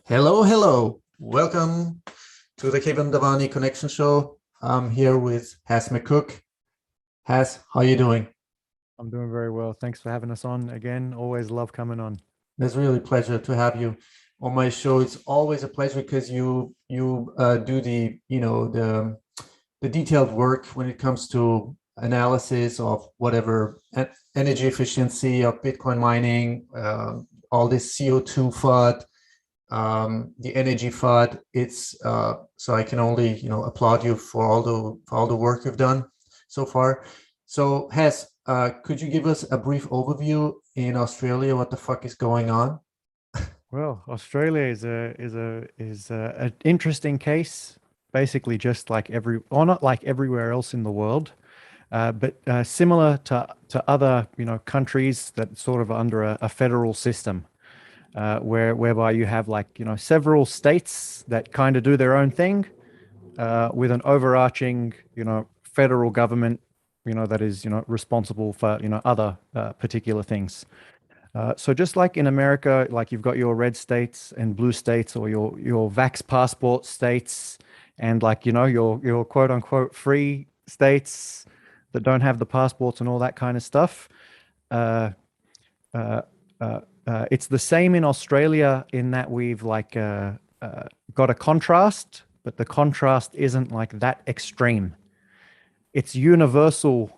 Hello, hello. Welcome to the Kevin Davani Connection Show. I'm here with MCCOOK. Hass, how you doing? I'm doing very well. Thanks for having us on again. Always love coming on. It's really a pleasure to have you on my show. It's always a pleasure because you do the detailed work when it comes to analysis of whatever energy efficiency of Bitcoin mining, all this CO2 FUD, the energy FUD. It's so I can only applaud you for all the work you've done so far. So Hess, could you give us a brief overview in Australia? What the fuck is going on? Well, Australia is an interesting case. Basically, just like not like everywhere else in the world, but similar to other countries that sort of under a federal system, whereby you have like several states that kind of do their own thing, with an overarching federal government that is responsible for other particular things. So just like in America, like you've got your red states and blue states, or your vax passport states, and like your quote unquote free states that don't have the passports and all that kind of stuff. Uh, uh, it's the same in Australia in that we've like got a contrast, but the contrast isn't like that extreme. It's universal,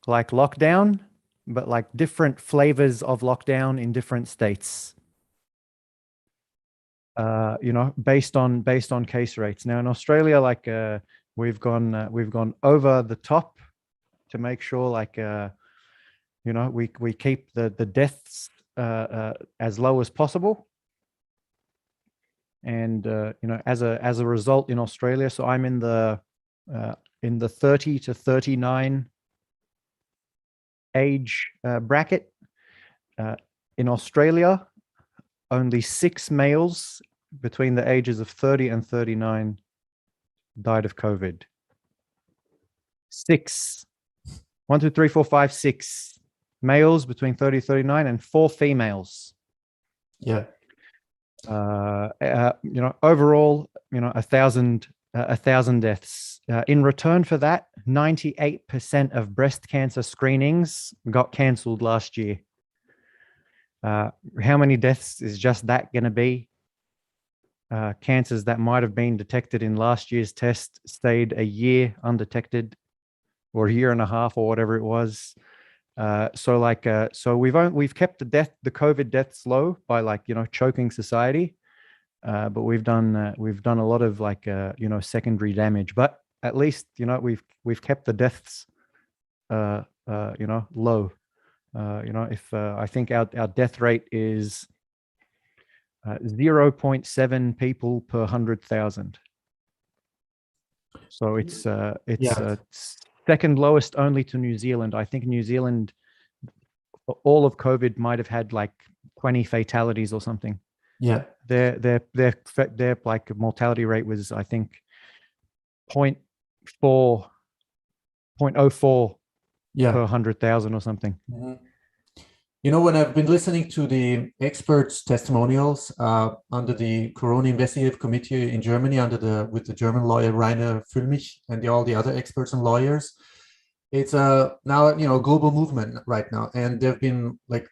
like lockdown, but like different flavors of lockdown in different states. Based on case rates. Now in Australia, like we've gone over the top to make sure, like we keep the deaths as low as possible. And as a result in Australia, so I'm in the 30 to 39 age bracket. In Australia, only 6 males between the ages of 30 and 39 died of COVID. 6. 1, 2, 3, 4, 5, 6 males between 30 and 39, and 4 females. Yeah. Overall, 1,000 deaths. In return for that, 98% of breast cancer screenings got cancelled last year. How many deaths is just that going to be? Cancers that might have been detected in last year's test stayed a year undetected, or a year and a half, or whatever it was. So we've kept the COVID deaths low by choking society. But we've done a lot of secondary damage. But at least we've kept the deaths low. If I think our death rate is 0.7 people per 100,000. So it's second lowest only to New Zealand. I think New Zealand, all of COVID might have had like 20 fatalities or something. Yeah. Their like mortality rate was, I think, 0.04 per 100,000 or something. Mm-hmm. When I've been listening to the experts' testimonials under the Corona Investigative Committee in Germany, with the German lawyer Rainer Füllmich and all the other experts and lawyers, it's now a global movement right now, and they've been I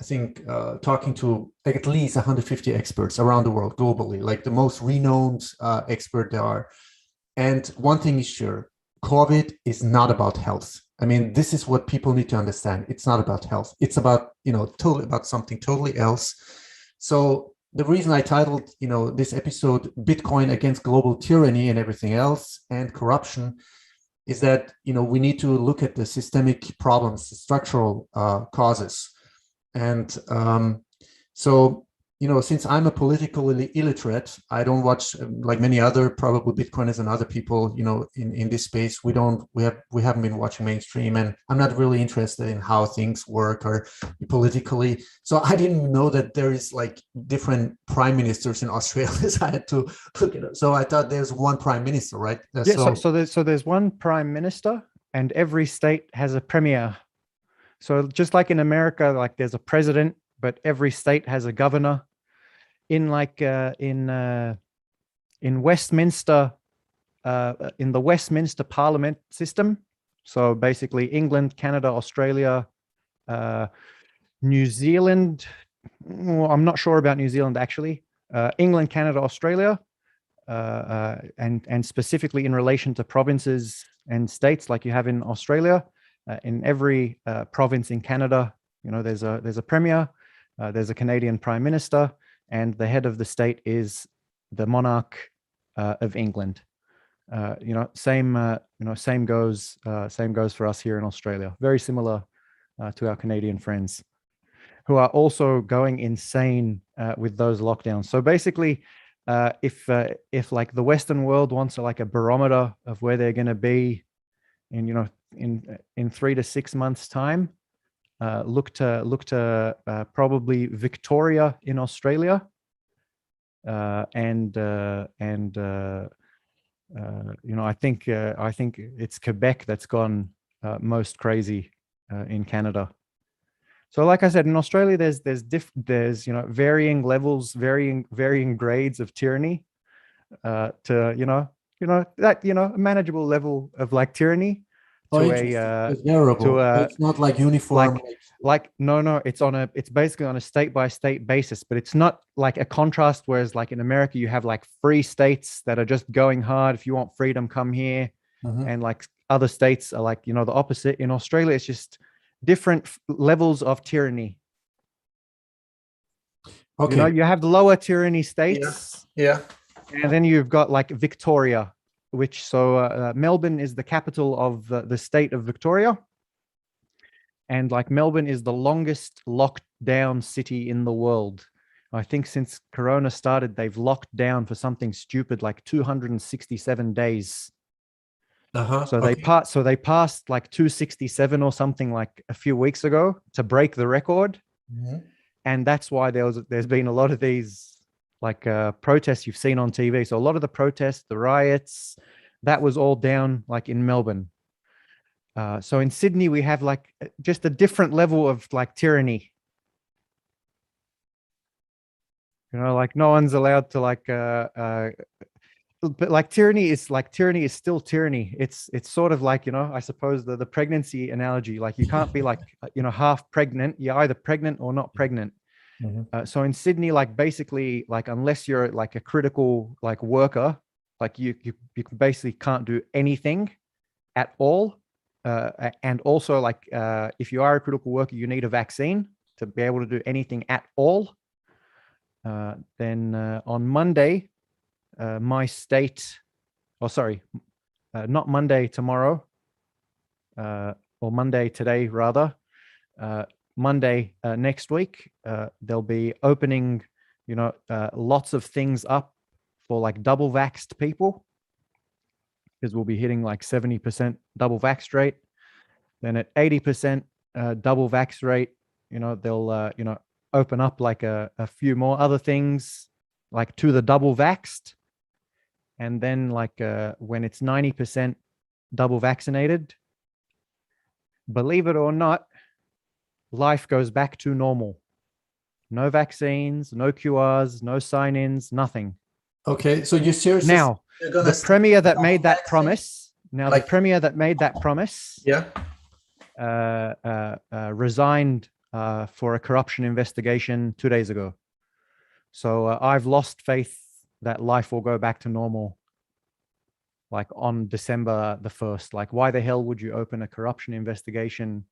think talking to at least 150 experts around the world globally, like the most renowned expert there are. And one thing is sure, COVID is not about health. I mean, this is what people need to understand. It's not about health. It's about totally about something totally else. So the reason I titled this episode "Bitcoin Against Global Tyranny and Everything Else and Corruption" is that we need to look at the systemic problems, the structural causes. And so since I'm a politically illiterate, I don't watch like many other probably Bitcoiners and other people in this space. We haven't been watching mainstream, and I'm not really interested in how things work or politically. So I didn't know that there is like different prime ministers in Australia. So I had to look it up. So I thought there's one prime minister, right? Yeah. So there's one prime minister, and every state has a premier. So just like in America, like there's a president, but every state has a governor. in Westminster, in the Westminster Parliament system. So basically, England, Canada, Australia, New Zealand. I'm not sure about New Zealand actually. England, Canada, Australia, and specifically in relation to provinces and states, like you have in Australia. In every province in Canada, there's a premier, there's a Canadian Prime Minister, and the head of the state is the monarch of England. Same goes for us here in Australia. Very similar to our Canadian friends, who are also going insane with those lockdowns. So basically, if like the Western world wants like a barometer of where they're going to be in 3 to 6 months' time, look to probably Victoria in Australia, and I think it's Quebec that's gone most crazy in Canada. So, like I said, in Australia, there's varying levels, varying grades of tyranny, to a manageable level of like tyranny Oh, to interesting. It's variable. It's not like uniform. It's basically on a state by state basis, but it's not like a contrast. Whereas like in America, you have like free states that are just going hard. If you want freedom, come here. And like other states are like, the opposite. In Australia, it's just different levels of tyranny. Okay. You have the lower tyranny states. Yeah. And then you've got like Victoria, Melbourne is the capital of the state of Victoria. And like Melbourne is the longest locked down city in the world. I think since Corona started, they've locked down for something stupid like 267 days. So they passed like 267 or something like a few weeks ago to break the record. And that's why there's been a lot of these like protests you've seen on TV. So a lot of the protests, the riots, that was all down like in Melbourne. So in Sydney, we have like just a different level of like tyranny. Like no one's allowed to like but like tyranny is still tyranny. It's sort of like, I suppose the pregnancy analogy, like you can't be like, half pregnant. You're either pregnant or not pregnant. So in Sydney, like basically, like unless you're like a critical like worker, like you basically can't do anything at all. And also like if you are a critical worker, you need a vaccine to be able to do anything at all. Then on Monday, my state, not Monday tomorrow, or Monday today rather, Monday next week, they'll be opening, lots of things up for like double vaxxed people, because we'll be hitting like 70% double vax rate. Then at 80% double vax rate, they'll open up like a few more other things like to the double vaxxed. And then like when it's 90% double vaccinated, believe it or not, life goes back to normal. No vaccines, no QRs, no sign-ins, nothing. Okay, so you seriously now the premier that made that promise. The premier that made that promise, resigned for a corruption investigation 2 days ago. So I've lost faith that life will go back to normal, like on December the 1st. Like, why the hell would you open a corruption investigation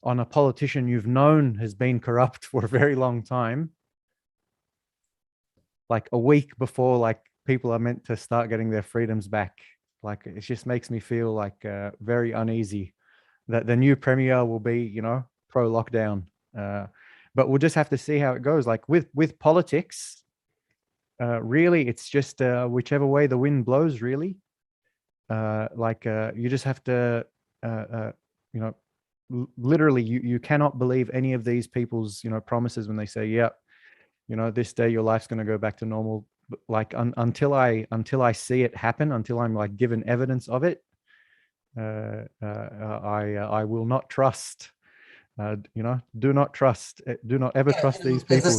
on a politician you've known has been corrupt for a very long time, like a week before like people are meant to start getting their freedoms back? Like, it just makes me feel like very uneasy that the new premier will be, pro lockdown. But we'll just have to see how it goes. Like with politics, really, it's just whichever way the wind blows, really. You just have to, literally, you cannot believe any of these people's, promises when they say, yeah, this day your life's going to go back to normal. Like until I see it happen, until I'm like given evidence of it, I will not trust You know, do not trust, do not ever trust these people. As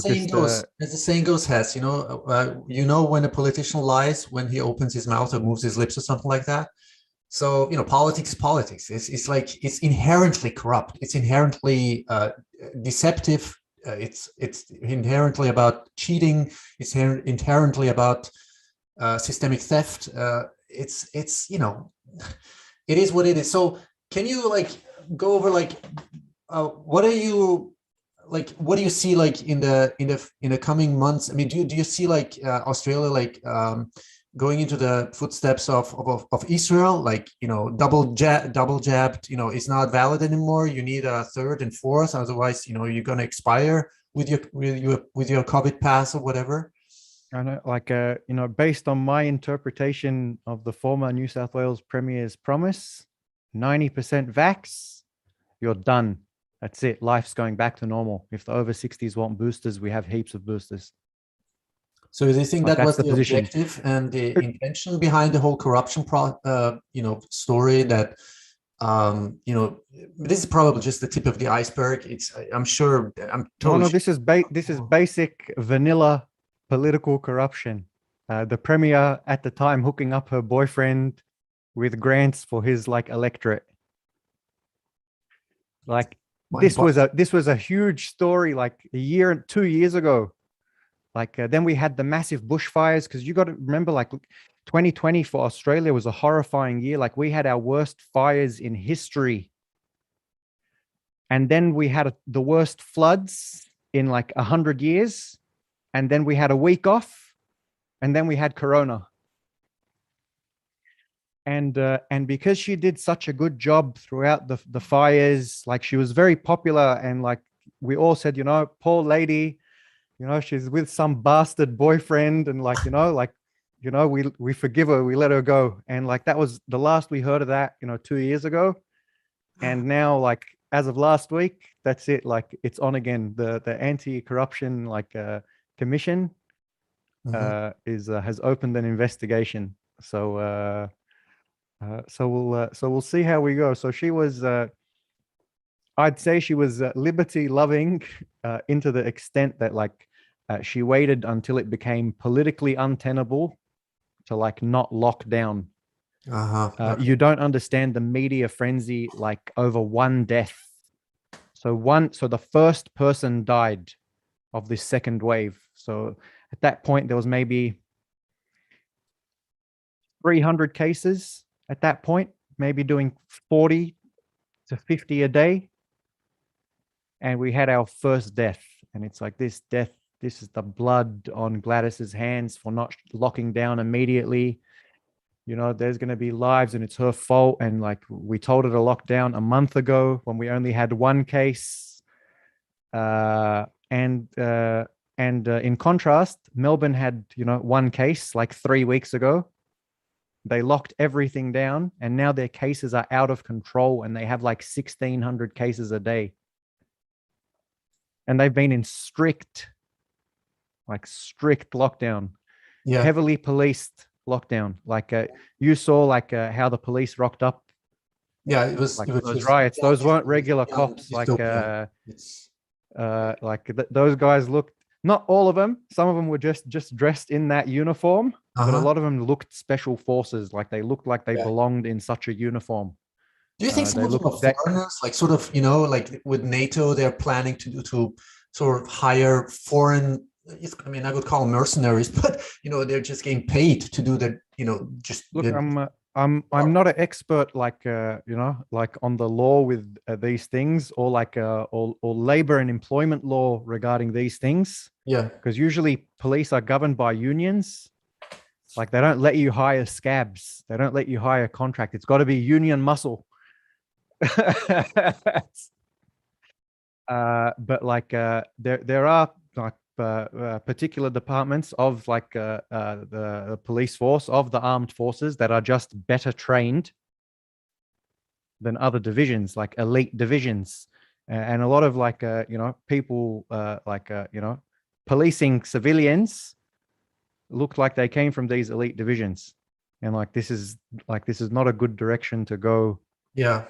the saying goes, Hess, when a politician lies when he opens his mouth or moves his lips or something like that. So, politics is politics. It's like it's inherently corrupt. It's inherently deceptive. It's inherently about cheating. It's inherently about systemic theft. It's it is what it is. So, can you go over what are you what do you see in the coming months? I mean, do you see Australia going into the footsteps of Israel, double jabbed, is not valid anymore. You need a third and fourth, otherwise, you're going to expire with your COVID pass or whatever. I know, based on my interpretation of the former New South Wales Premier's promise, 90% vax, you're done. That's it. Life's going back to normal. If the over 60s want boosters, we have heaps of boosters. So do you think that was the objective and the intention behind the whole corruption story? That this is probably just the tip of the iceberg. I'm sure. I'm totally. No, this is basic vanilla political corruption. The Premier at the time hooking up her boyfriend with grants for his electorate. This was a huge story a year and 2 years ago. Then we had the massive bushfires, because you got to remember 2020 for Australia was a horrifying year. We had our worst fires in history. And then we had the worst floods in 100 years. And then we had a week off. And then we had Corona. And because she did such a good job throughout the fires, she was very popular, and we all said, poor lady, she's with some bastard boyfriend, and we forgive her, we let her go. And that was the last we heard of that, 2 years ago. And now, as of last week, that's it. It's on again. The anti-corruption commission has opened an investigation. So we'll see how we go. So she was, I'd say she was liberty loving into the extent that she waited until it became politically untenable to not lock down. You don't understand the media frenzy over one death. So the first person died of this second wave. So at that point there was maybe 300 cases at that point, maybe doing 40 to 50 a day. And we had our first death. And it's this death, this is the blood on Gladys's hands for not locking down immediately. There's going to be lives, and it's her fault. And we told her to lock down a month ago when we only had one case. And in contrast, Melbourne had, one case 3 weeks ago. They locked everything down, and now their cases are out of control, and they have 1,600 cases a day. And they've been in strict lockdown, heavily policed lockdown. You saw how the police rocked up. Yeah, it was those riots. Those weren't regular cops. Those guys looked. Not all of them. Some of them were just dressed in that uniform, but a lot of them looked special forces. They looked like they belonged in such a uniform. Do you think some of them are foreigners? With NATO, they're planning to sort of hire foreign. I mean, I would call them mercenaries, but they're just getting paid to do that. Look, I'm not an expert on the law with these things, or or labor and employment law regarding these things. Yeah, because usually police are governed by unions. They don't let you hire scabs. They don't let you hire contract. It's got to be union muscle. But there are particular departments of the police force, of the armed forces, that are just better trained than other divisions, elite divisions. And a lot of people policing civilians look like they came from these elite divisions. And this is not a good direction to go. Yeah.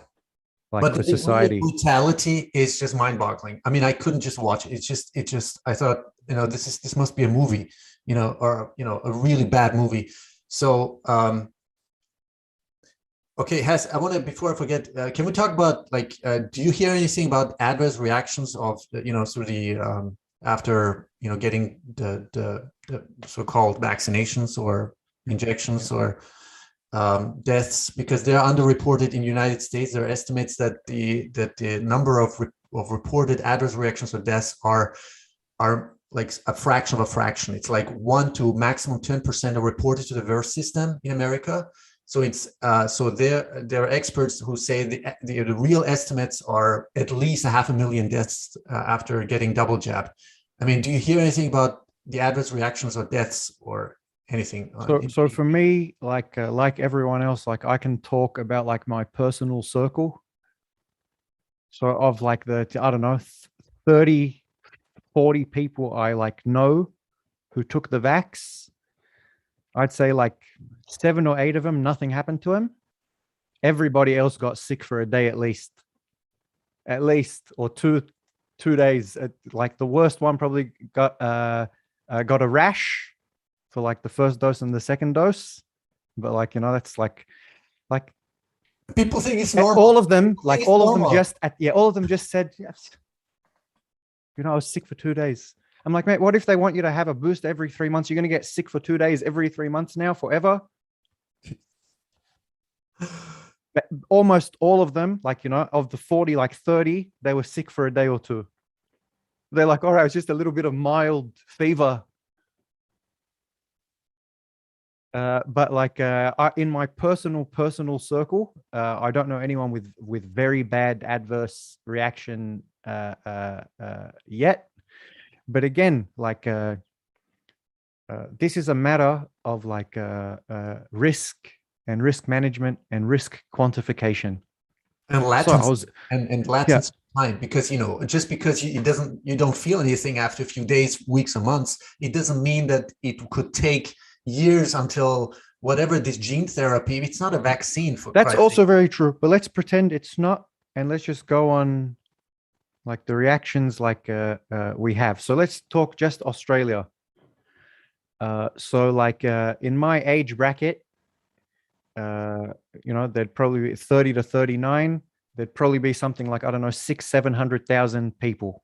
like But for the degree of society. brutality is just mind-boggling. I mean, I couldn't just watch it. It just. I thought, this must be a movie, or a really bad movie. So, okay, I want to, before I forget, can we talk about, like, do you hear anything about adverse reactions of, sort of the after getting the so-called vaccinations or injections, or deaths, because they're underreported in the United States. There are estimates that the number of reported adverse reactions or deaths are like a fraction of a fraction. It's like 1 to maximum 10% are reported to the VERS system in America. So it's so there are experts who say the real estimates are at least 500,000 deaths after getting double jabbed. I mean, do you hear anything about the adverse reactions or deaths or anything? So for me, like everyone else, like I can talk about like my personal circle. So of like I don't know, 30, 40 people I like know who took the vax. I'd say like 7 or 8 of them, nothing happened to them. Everybody else got sick for a day at least, or 2 days. Like the worst one probably got a rash for like the first dose and the second dose, but like that's like people think it's normal. All of them, all of them just said, yes, I was sick for 2 days. I'm like, mate, what if they want you to have a boost every 3 months? You're going to get sick for 2 days every 3 months now, forever? But almost all of them, like, of the 40, like 30, they were sick for a day or two. They're like, all right, it's just a little bit of mild fever. But like in my personal circle, I don't know anyone with very bad adverse reaction yet. But again, like this is a matter of like risk and risk management and risk quantification and latency and latency time, because just because you don't feel anything after a few days, weeks, or months, it doesn't mean that it could take years until whatever this gene therapy. It's not a vaccine, for that's also very true, but let's pretend it's not, and let's just go on like the reactions like we have. So let's talk just Australia. So like in my age bracket, there'd probably be 30 to 39. There'd probably be something like, I don't know, 600,000-700,000 people.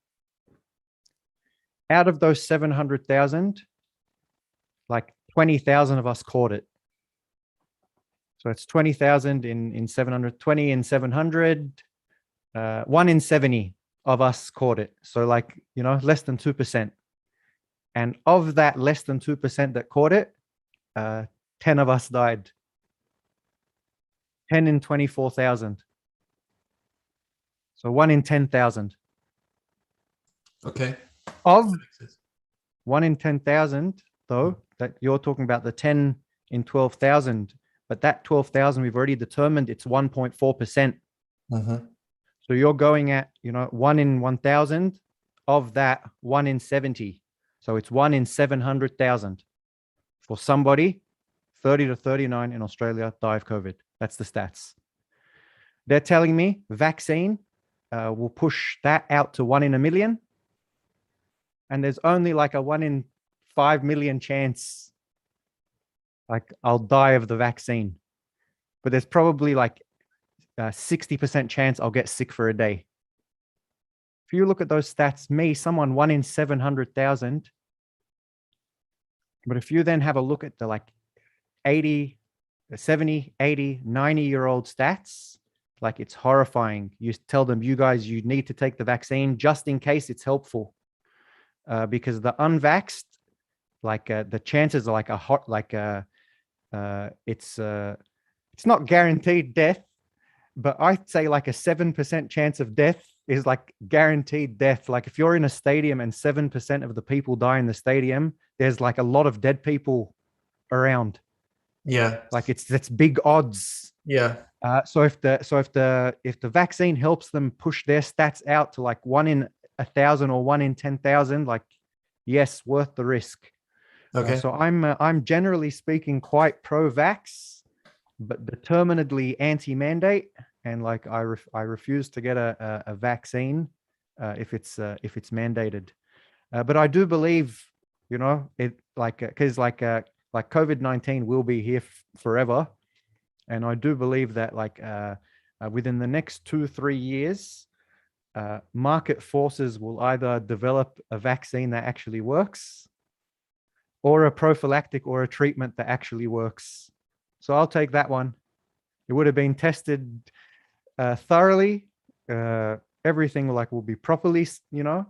Out of those 700,000, like 20,000 of us caught it. So it's 20,000 in 700, 20 in 700, 1 in 70 of us caught it. So like, less than 2%. And of that less than 2% that caught it, 10 of us died. 10 in 24,000. So 1 in 10,000. Okay. Of 1 in 10,000, though, that you're talking about the 10 in 12,000, but that 12,000 we've already determined it's 1.4%. Mm-hmm. So you're going at 1 in 1,000, of that 1 in 70. So it's 1 in 700,000 for somebody 30 to 39 in Australia die of COVID. That's the stats. They're telling me vaccine will push that out to 1 in a million. And there's only like a 1 in 5 million chance like I'll die of the vaccine. But there's probably like a 60% chance I'll get sick for a day. If you look at those stats, someone 1 in 700,000. But if you then have a look at the like 80, 70, 80, 90-year-old stats, like it's horrifying. You tell them, you guys, you need to take the vaccine just in case it's helpful. Because the unvaxxed, like the chances are like it's not guaranteed death, but I'd say like a 7% chance of death is like guaranteed death. Like if you're in a stadium and 7% of the people die in the stadium, there's like a lot of dead people around. Yeah. Like that's big odds. Yeah. So if the vaccine helps them push their stats out to like 1 in 1,000 or 1 in 10,000, like, yes, worth the risk. Okay. So I'm generally speaking quite pro-vax, but determinedly anti-mandate. and like I refuse to get a vaccine if it's mandated. But I do believe, you know, it like because like COVID-19 will be here forever, and I do believe that like within the next 2-3 years, market forces will either develop a vaccine that actually works, or a prophylactic or a treatment that actually works. So I'll take that one. It would have been tested thoroughly. Everything like will be properly, you know,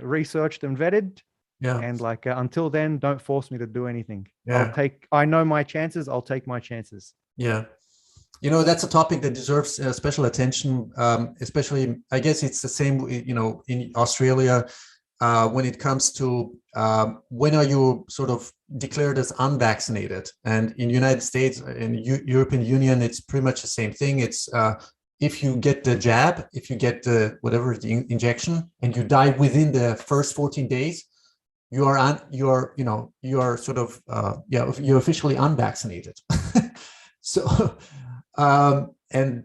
researched and vetted. Yeah. And like until then, don't force me to do anything. Yeah. I know my chances. I'll take my chances. Yeah. You know, that's a topic that deserves special attention, especially, I guess it's the same, you know, in Australia, when it comes to when are you sort of declared as unvaccinated? And in the United States, in European Union, it's pretty much the same thing. It's if you get the jab, if you get the whatever the injection, and you die within the first 14 days, you are sort of you're officially unvaccinated. So and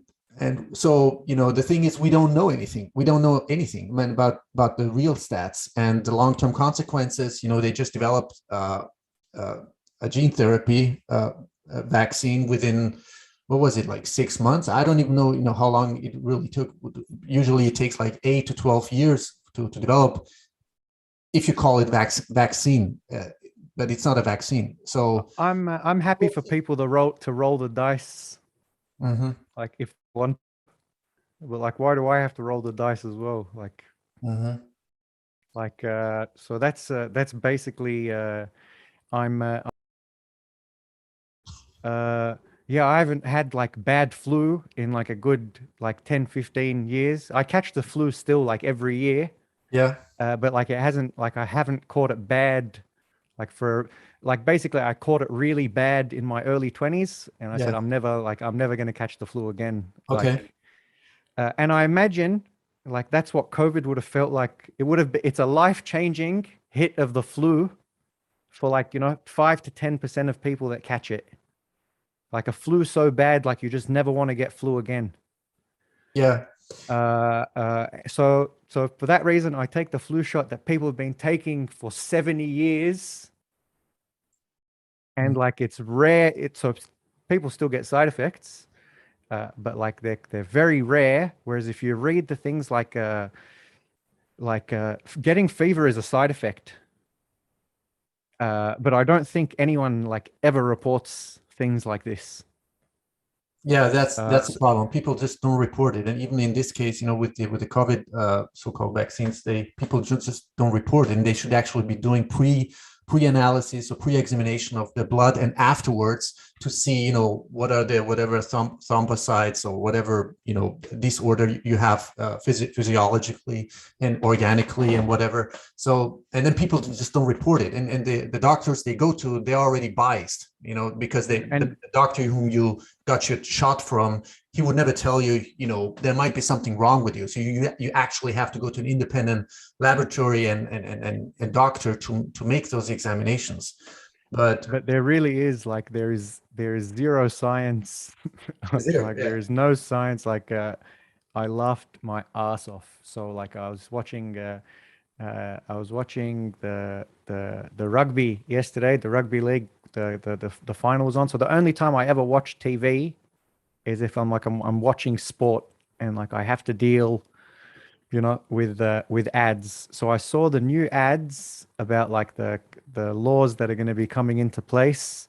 so, you know, the thing is, we don't know anything. We don't know anything about the real stats and the long-term consequences. You know, they just developed a gene therapy vaccine within, what was it, like 6 months? I don't even know, you know, how long it really took. Usually it takes like 8 to 12 years to develop, if you call it vaccine, but it's not a vaccine. So I'm happy for people to roll the dice. Mm-hmm. Like if one, but like, why do I have to roll the dice as well? Like, Mm-hmm. like so that's basically yeah, I haven't had like bad flu in like a good like 10-15 years. I catch the flu still like every year, Yeah. but like it hasn't, like I haven't caught it bad like for like basically I caught it really bad in my early 20s, and I said Yeah. I'm never going to catch the flu again. Okay. Like and I imagine like that's what COVID would have felt like. It would have been, it's a life-changing hit of the flu for like, you know, 5 to 10% of people that catch it. Like a flu so bad, like you just never want to get flu again. Yeah. So for that reason, I take the flu shot that people have been taking for 70 years. And like it's rare. So people still get side effects, but like they're very rare. Whereas if you read the things like getting fever is a side effect. But I don't think anyone like ever reports things like this. Yeah, that's the problem. People just don't report it, and even in this case, you know, with the COVID so-called vaccines, people just don't report it, and they should actually be doing pre-analysis or pre-examination of the blood, and afterwards to see, you know, what are the whatever thrombocytes or whatever, you know, disorder you have physiologically and organically and whatever. So, and then people just don't report it, and the doctors they go to, they're already biased, you know, because the doctor whom you got your shot from, he would never tell you, you know, there might be something wrong with you. So you actually have to go to an independent laboratory and doctor to make those examinations. But there really is like there is zero science. Like there is no science. Like I laughed my ass off. So like I was watching the rugby yesterday, the rugby league, the final was on. So the only time I ever watch TV is if I'm watching sport, and like I have to deal, you know, with ads. So I saw the new ads about like the laws that are going to be coming into place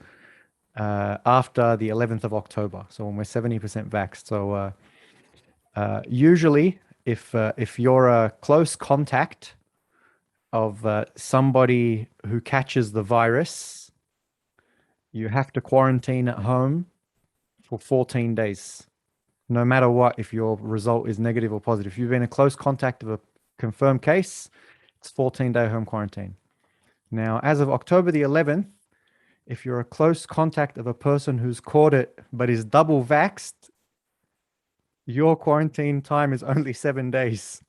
after the 11th of October. So when we're 70% vaxxed. So usually if you're a close contact of somebody who catches the virus, you have to quarantine at home for 14 days. No matter what, if your result is negative or positive. If you've been a close contact of a confirmed case, it's 14-day home quarantine. Now, as of October the 11th, if you're a close contact of a person who's caught it but is double vaxxed, your quarantine time is only 7 days.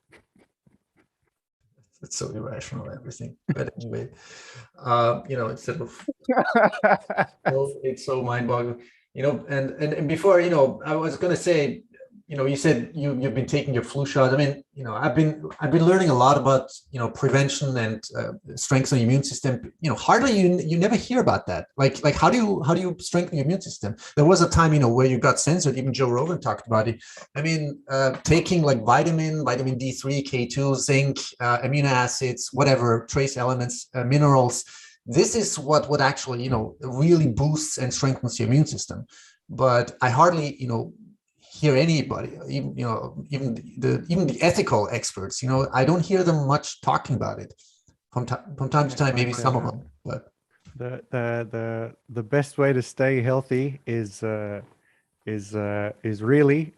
It's so irrational, everything. But anyway, you know, instead of it's so mind-boggling, you know. And before, you know, I was going to say, you said you've been taking your flu shot. I mean, I've been learning a lot about prevention and strengthening the immune system. Hardly you never hear about that. Like how do you strengthen your immune system? There was a time where you got censored. Even Joe Rogan talked about it. I mean, taking like vitamin D3, K2, zinc, amino acids, whatever trace elements, minerals. This is what actually really boosts and strengthens your immune system. But I hardly hear anybody, even the ethical experts. I don't hear them much talking about it. From time to time, maybe some of them. But the best way to stay healthy is really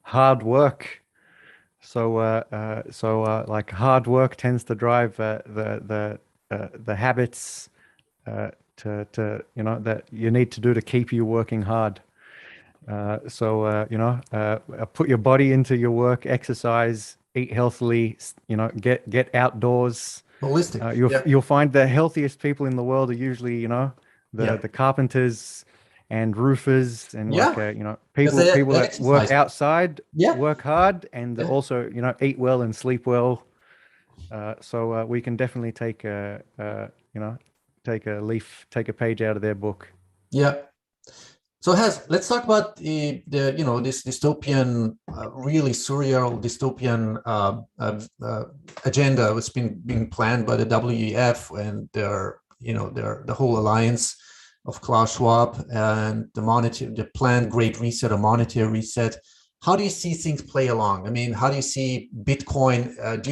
hard work. So like hard work tends to drive the habits to that you need to do to keep you working hard. Put your body into your work, exercise, eat healthily, get outdoors. Holistic. You'll find the healthiest people in the world are usually, the carpenters and roofers and people that work outside, work hard, and also, eat well and sleep well. So we can definitely take a page out of their book. Yeah. So let's talk about this dystopian, really surreal dystopian agenda that's being planned by the WEF and their the whole alliance of Klaus Schwab and the planned Great Reset or monetary reset. How do you see things play along? I mean, how do you see Bitcoin? Do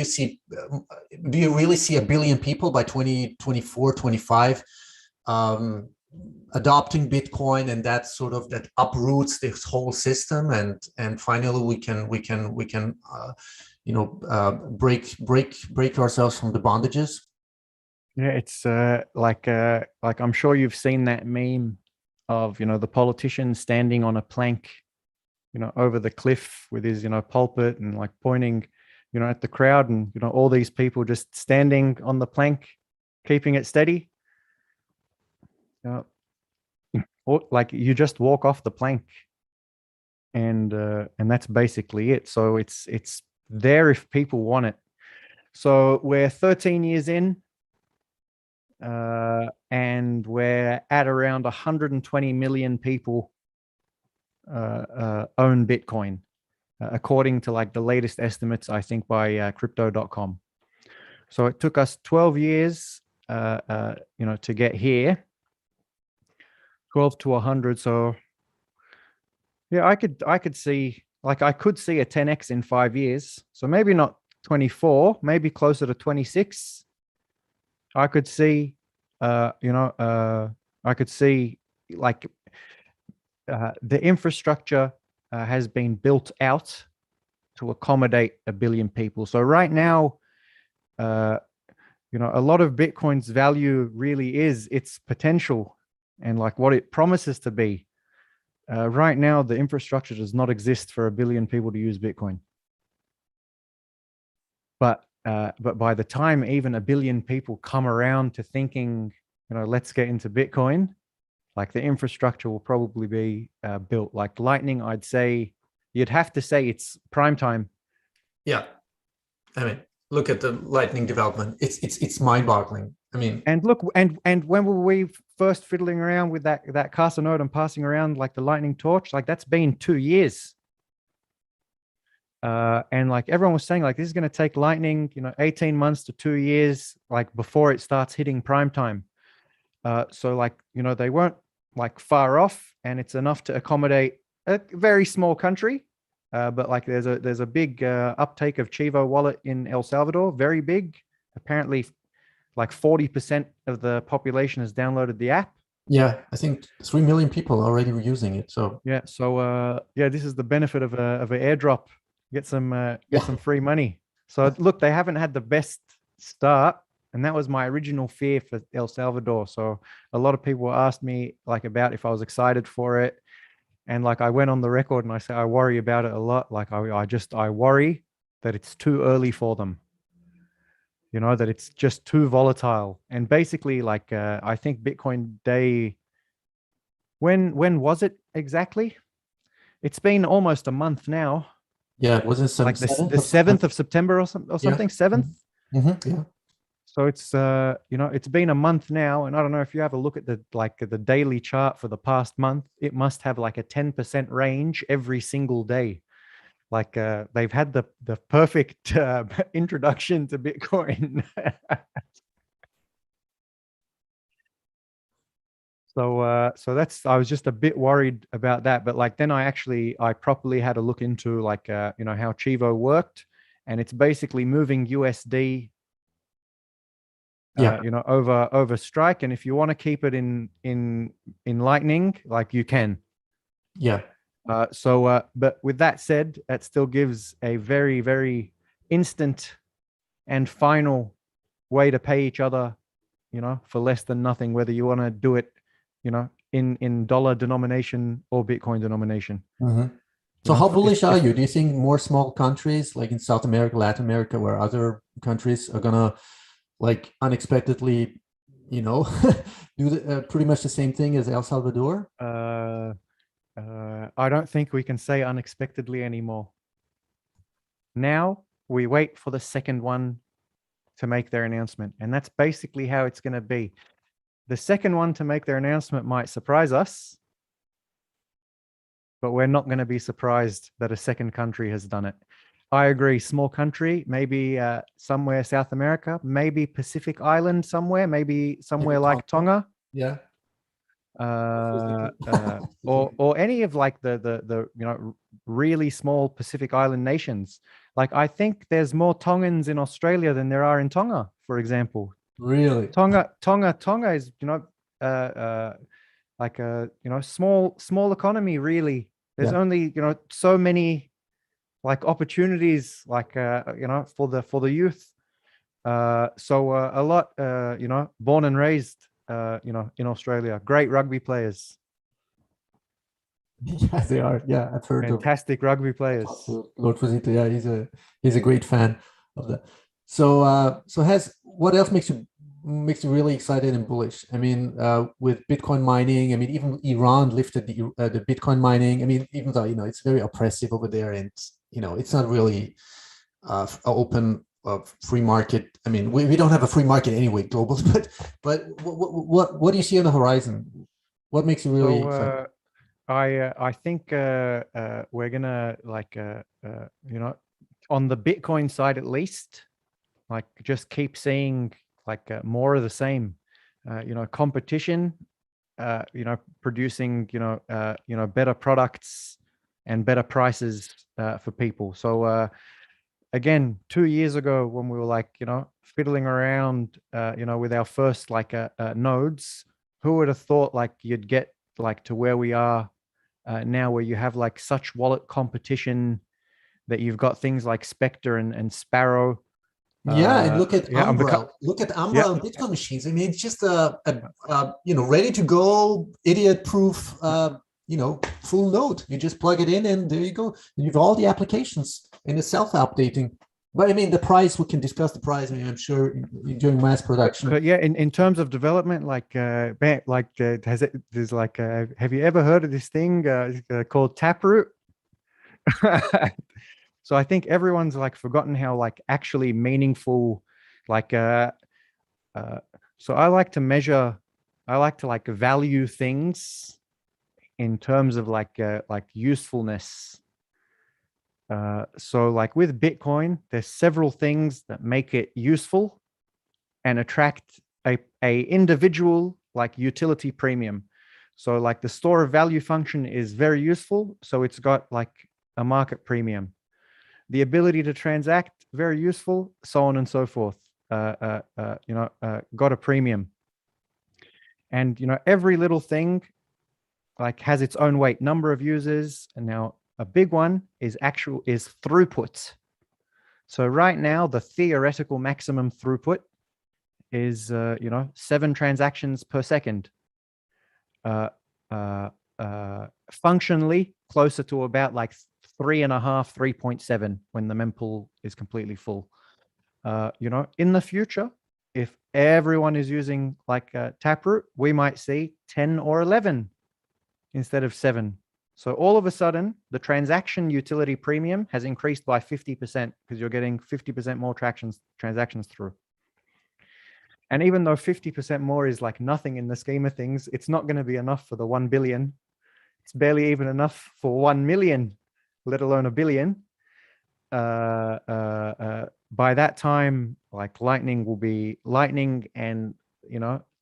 you really see 1 billion people by 2024, 25? Adopting Bitcoin, and that uproots this whole system, and finally we can break ourselves from the bondages. Yeah, it's like I'm sure you've seen that meme of the politician standing on a plank over the cliff with his pulpit and like pointing at the crowd, and all these people just standing on the plank keeping it steady. Or like you just walk off the plank, and that's basically it. So it's there if people want it. So we're 13 years in, and we're at around 120 million people own Bitcoin, according to like the latest estimates, I think by crypto.com. So it took us 12 years, to get here. 12 to 100. So yeah, I could see a 10x in 5 years. So maybe not 24, maybe closer to 26. I could see, the infrastructure has been built out to accommodate 1 billion people. So right now, a lot of Bitcoin's value really is its potential and like what it promises to be. Right now, the infrastructure does not exist for 1 billion people to use Bitcoin. But by the time even 1 billion people come around to thinking, let's get into Bitcoin, like the infrastructure will probably be built. Like Lightning, I'd say you'd have to say it's prime time. Yeah, I mean, look at the Lightning development. It's mind-boggling. I mean, and look, and when were we first fiddling around with that Casa node and passing around like the Lightning torch? Like that's been 2 years. And like everyone was saying, like this is going to take Lightning, 18 months to 2 years, like before it starts hitting prime time. So like, they weren't like far off, and it's enough to accommodate a very small country. But like there's a big uptake of Chivo wallet in El Salvador, very big. Apparently like 40% of the population has downloaded the app. Yeah, I think 3 million people already were using it. So yeah, this is the benefit of an airdrop. Get some free money. So look, they haven't had the best start, and that was my original fear for El Salvador. So a lot of people asked me like about if I was excited for it, and like I went on the record and I said I worry about it a lot. Like I worry that it's too early for them. That it's just too volatile. And basically, like I think Bitcoin Day. When was it exactly? It's been almost a month now. Yeah, it was it some Like the 7th of 7th September? of September or something, 7th. Yeah. So it's you know, it's been a month now, and I don't know if you have a look at the daily chart for the past month, it must have like a 10% range every single day. Like they've had the perfect introduction to Bitcoin. So that's, I was just a bit worried about that, but like then I properly had a look into like you know, how Chivo worked, and it's basically moving USD Yeah. you know, over strike, and if you want to keep it in Lightning, like you can. Yeah. But with that said, it still gives a very, very instant and final way to pay each other, you know, for less than nothing, whether you want to do it, you know, in dollar denomination or Bitcoin denomination. So You know, how bullish are you? Do you think more small countries like in South America, Latin America, where other countries are gonna like unexpectedly, you know, do pretty much the same thing as El Salvador? I don't think we can say unexpectedly anymore. Now we wait for the second one to make their announcement, and that's basically how it's going to be. The second one to make their announcement might surprise us, but we're not going to be surprised that a second country has done it. I agree, small country, maybe somewhere South America, maybe Pacific Island somewhere, maybe somewhere Maybe like Tonga. Yeah. Or any of like the you know, really small Pacific Island nations. Like I think there's more Tongans in Australia than there are in Tonga, for example. Really? Tonga is, you know, like a, you know, small economy, really. There's Yeah. only, you know, so many like opportunities, like you know, for the youth. A lot you know, born and raised you know, in Australia, great rugby players. Yeah, they are. Yeah, I've heard of Fantastic rugby players. Lord Fusito. Yeah, he's a great fan of that. So has what else makes you really excited and bullish? I mean, with Bitcoin mining, I mean, even Iran lifted the Bitcoin mining. I mean, even though, you know, it's very oppressive over there, and you know, it's not really open free market. I mean, we don't have a free market anyway, global. But what do you see on the horizon? What makes you really excited? I think we're gonna like you know, on the Bitcoin side at least, like just keep seeing like more of the same. You know, competition. You know, producing, you know, better products and better prices for people. So again, 2 years ago when we were like, you know, fiddling around, you know, with our first like nodes, who would have thought like you'd get like to where we are now, where you have like such wallet competition, that you've got things like Spectre and Sparrow. Yeah, and look at Yeah, Umbra. Look at yeah, Umbra on Bitcoin machines. I mean, it's just a you know, ready to go, idiot-proof, you know, full node. You just plug it in, and there you go. And you've all the applications, and it's self-updating. But I mean, the price, we can discuss the price. I mean, I'm sure during mass production. but yeah, in terms of development, like there's like have you ever heard of this thing called Taproot? So I think everyone's like forgotten how like actually meaningful, like so I like to measure, I like to like value things in terms of like usefulness. So like with Bitcoin, there's several things that make it useful and attract a individual like utility premium. So like the store of value function is very useful, so it's got like a market premium. The ability to transact, very useful, so on and so forth. You know, got a premium. And you know, every little thing like has its own weight, number of users. And now a big one is throughput. So right now, the theoretical maximum throughput is you know, 7 transactions per second. Functionally closer to about like 3.5, 3.7 when the mempool is completely full. You know, in the future, if everyone is using like Taproot, we might see 10 or 11 instead of 7. So all of a sudden, the transaction utility premium has increased by 50% because you're getting 50% more transactions through. And even though 50% more is like nothing in the scheme of things, it's not going to be enough for the 1 billion. It's barely even enough for 1 million, let alone a billion. By that time, like lightning will be lightning, and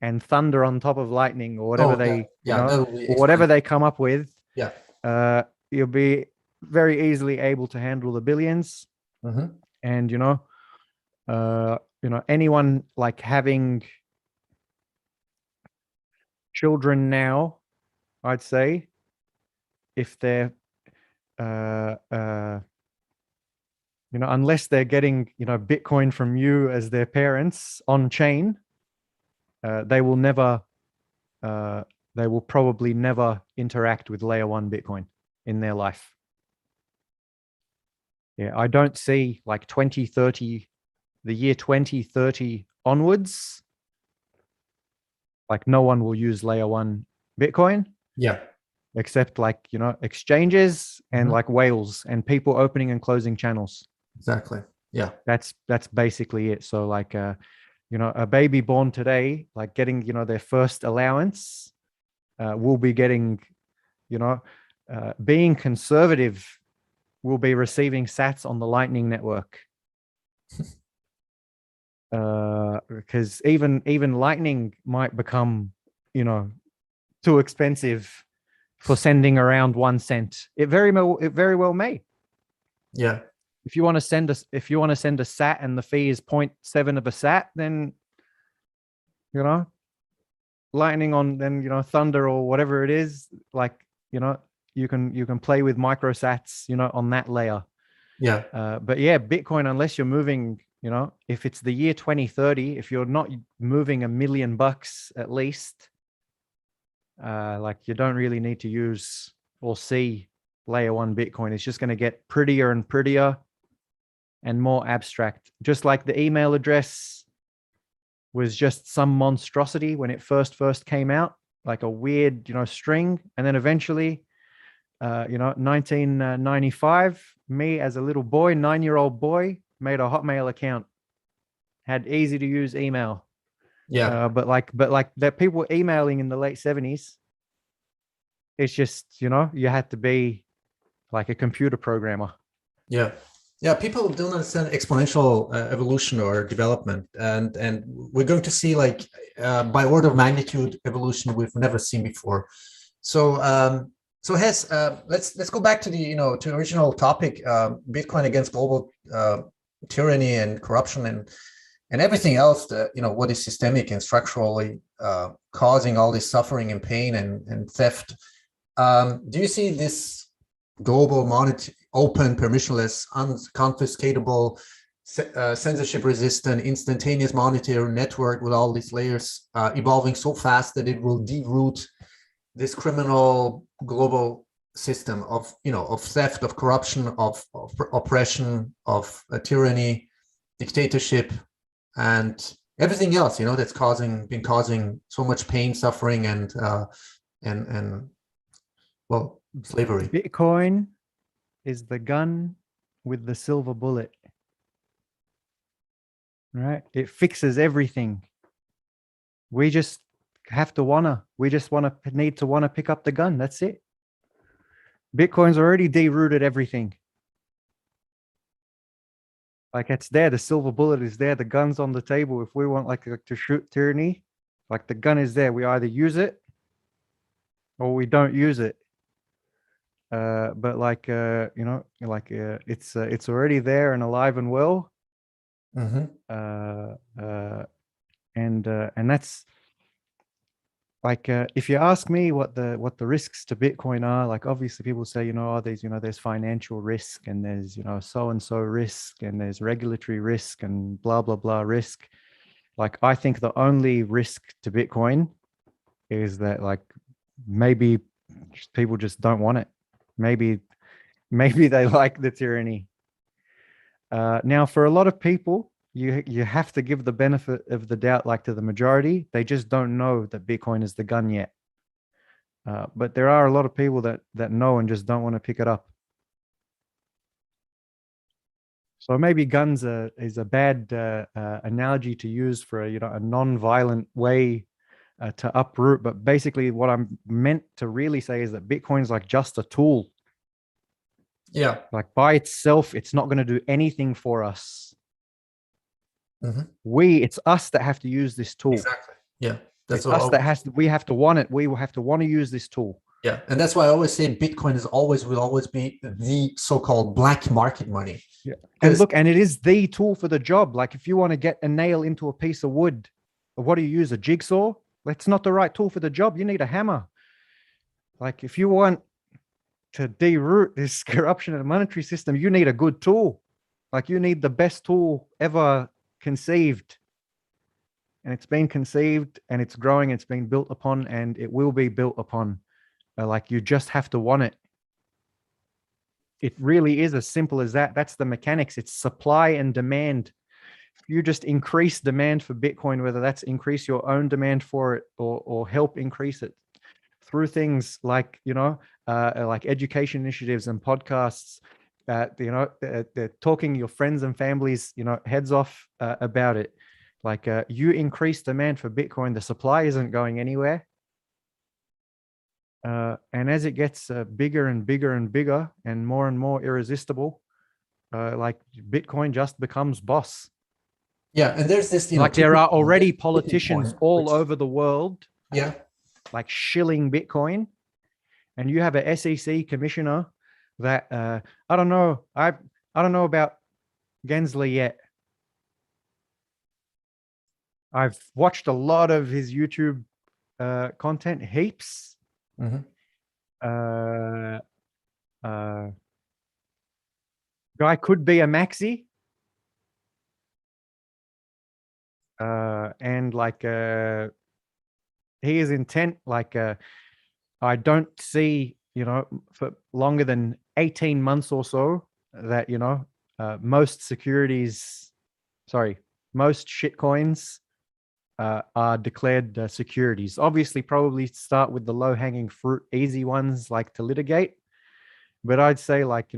and thunder on top of lightning, or whatever whatever they come up with. Yeah. You'll be very easily able to handle the billions. And anyone like having children now, I'd say, if they're unless they're getting Bitcoin from you as their parents on chain, they will probably never interact with layer 1 Bitcoin in their life. Yeah, I don't see like 2030, the year 2030 onwards, like no one will use layer 1 Bitcoin. Yeah. Except like, exchanges and like whales and people opening and closing channels. Exactly. Yeah. That's basically it. So like, a baby born today, like getting, their first allowance, will be getting, being conservative, will be receiving sats on the Lightning Network. Because even Lightning might become, too expensive for sending around 1 cent. It very well may. Yeah. If you want to send a sat and the fee is 0.7 of a sat, then Lightning on Thunder or whatever it is, like you can play with microsats on that layer. Yeah. But yeah, Bitcoin, unless you're moving, if it's the year 2030, if you're not moving $1 million at least, like you don't really need to use or see layer 1 Bitcoin. It's just going to get prettier and prettier and more abstract. Just like the email address was just some monstrosity when it first came out, like a weird, string. And then eventually, 1995, me as a little boy, 9-year-old boy, made a Hotmail account, had easy to use email. Yeah. But like that people emailing in the late 70s, it's just, you had to be like a computer programmer. Yeah. Yeah, people don't understand exponential evolution or development, and we're going to see like by order of magnitude evolution we've never seen before. So HASS, let's go back to the to original topic, Bitcoin against global tyranny and corruption and everything else that what is systemic and structurally causing all this suffering and pain and theft. Do you see this global monetary, open, permissionless, unconfiscatable, censorship-resistant, instantaneous monetary network with all these layers evolving so fast that it will de-root this criminal global system of of theft, of corruption, of oppression, of tyranny, dictatorship, and everything else that's been causing so much pain, suffering, and well, slavery. Bitcoin is the gun with the silver bullet, right? It fixes everything. We just have to need to pick up the gun. That's it. Bitcoin's already de-rooted everything. Like it's there. The silver bullet is there. The gun's on the table. If we want like to shoot tyranny, like the gun is there. We either use it or we don't use it. But like it's already there and alive and well. And that's like if you ask me what the risks to Bitcoin are, like obviously people say there's financial risk and there's so and so risk and there's regulatory risk and blah blah blah risk. Like I think the only risk to Bitcoin is that like maybe people just don't want it. Maybe they like the tyranny. Now, for a lot of people, you have to give the benefit of the doubt, like to the majority. They just don't know that Bitcoin is the gun yet. But there are a lot of people that know and just don't want to pick it up. So maybe guns is a bad analogy to use for a non-violent way to uproot. But basically, what I'm meant to really say is that Bitcoin's like just a tool. Yeah. Like by itself, it's not going to do anything for us. It's us that have to use this tool. Exactly. Yeah. That's it's us that we have to want it. We will have to want to use this tool. Yeah. And that's why I always say Bitcoin will always be the so-called black market money. Yeah. And look, and it is the tool for the job. Like if you want to get a nail into a piece of wood, what do you use? A jigsaw? That's not the right tool for the job. You need a hammer. Like if you want to de-root this corruption in the monetary system, you need a good tool. Like you need the best tool ever conceived. And it's been conceived and it's growing, it's been built upon, and it will be built upon. Like you just have to want it. It really is as simple as that. That's the mechanics. It's supply and demand. If you just increase demand for Bitcoin, whether that's increase your own demand for it or help increase it through things like, like education initiatives and podcasts, they're talking your friends and families, heads off about it. Like you increase demand for Bitcoin, the supply isn't going anywhere. And as it gets bigger and bigger and bigger and more irresistible, like Bitcoin just becomes boss. Yeah, and there's this, like there are already politicians all over the world, yeah, like shilling Bitcoin, and you have a SEC commissioner that I don't know about Gensler yet. I've watched a lot of his YouTube content, heaps. Guy could be a maxi, and like he is intent. Like I don't see, for longer than 18 months or so that most shitcoins are declared securities. Obviously, probably start with the low-hanging fruit, easy ones like to litigate. But I'd say, like,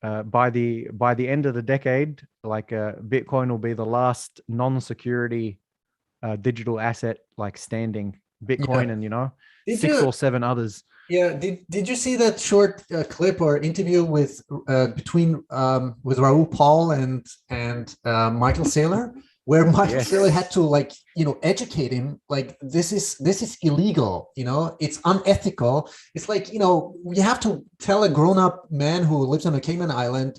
by the end of the decade, like Bitcoin will be the last non-security digital asset like standing. Bitcoin, yeah. And six or seven others. Yeah, did you see that short clip or interview with between with Raoul Paul and Michael Saylor, where Michael Saylor had to educate him, like this is illegal, it's unethical. It's like, you have to tell a grown-up man who lives on a Cayman Island,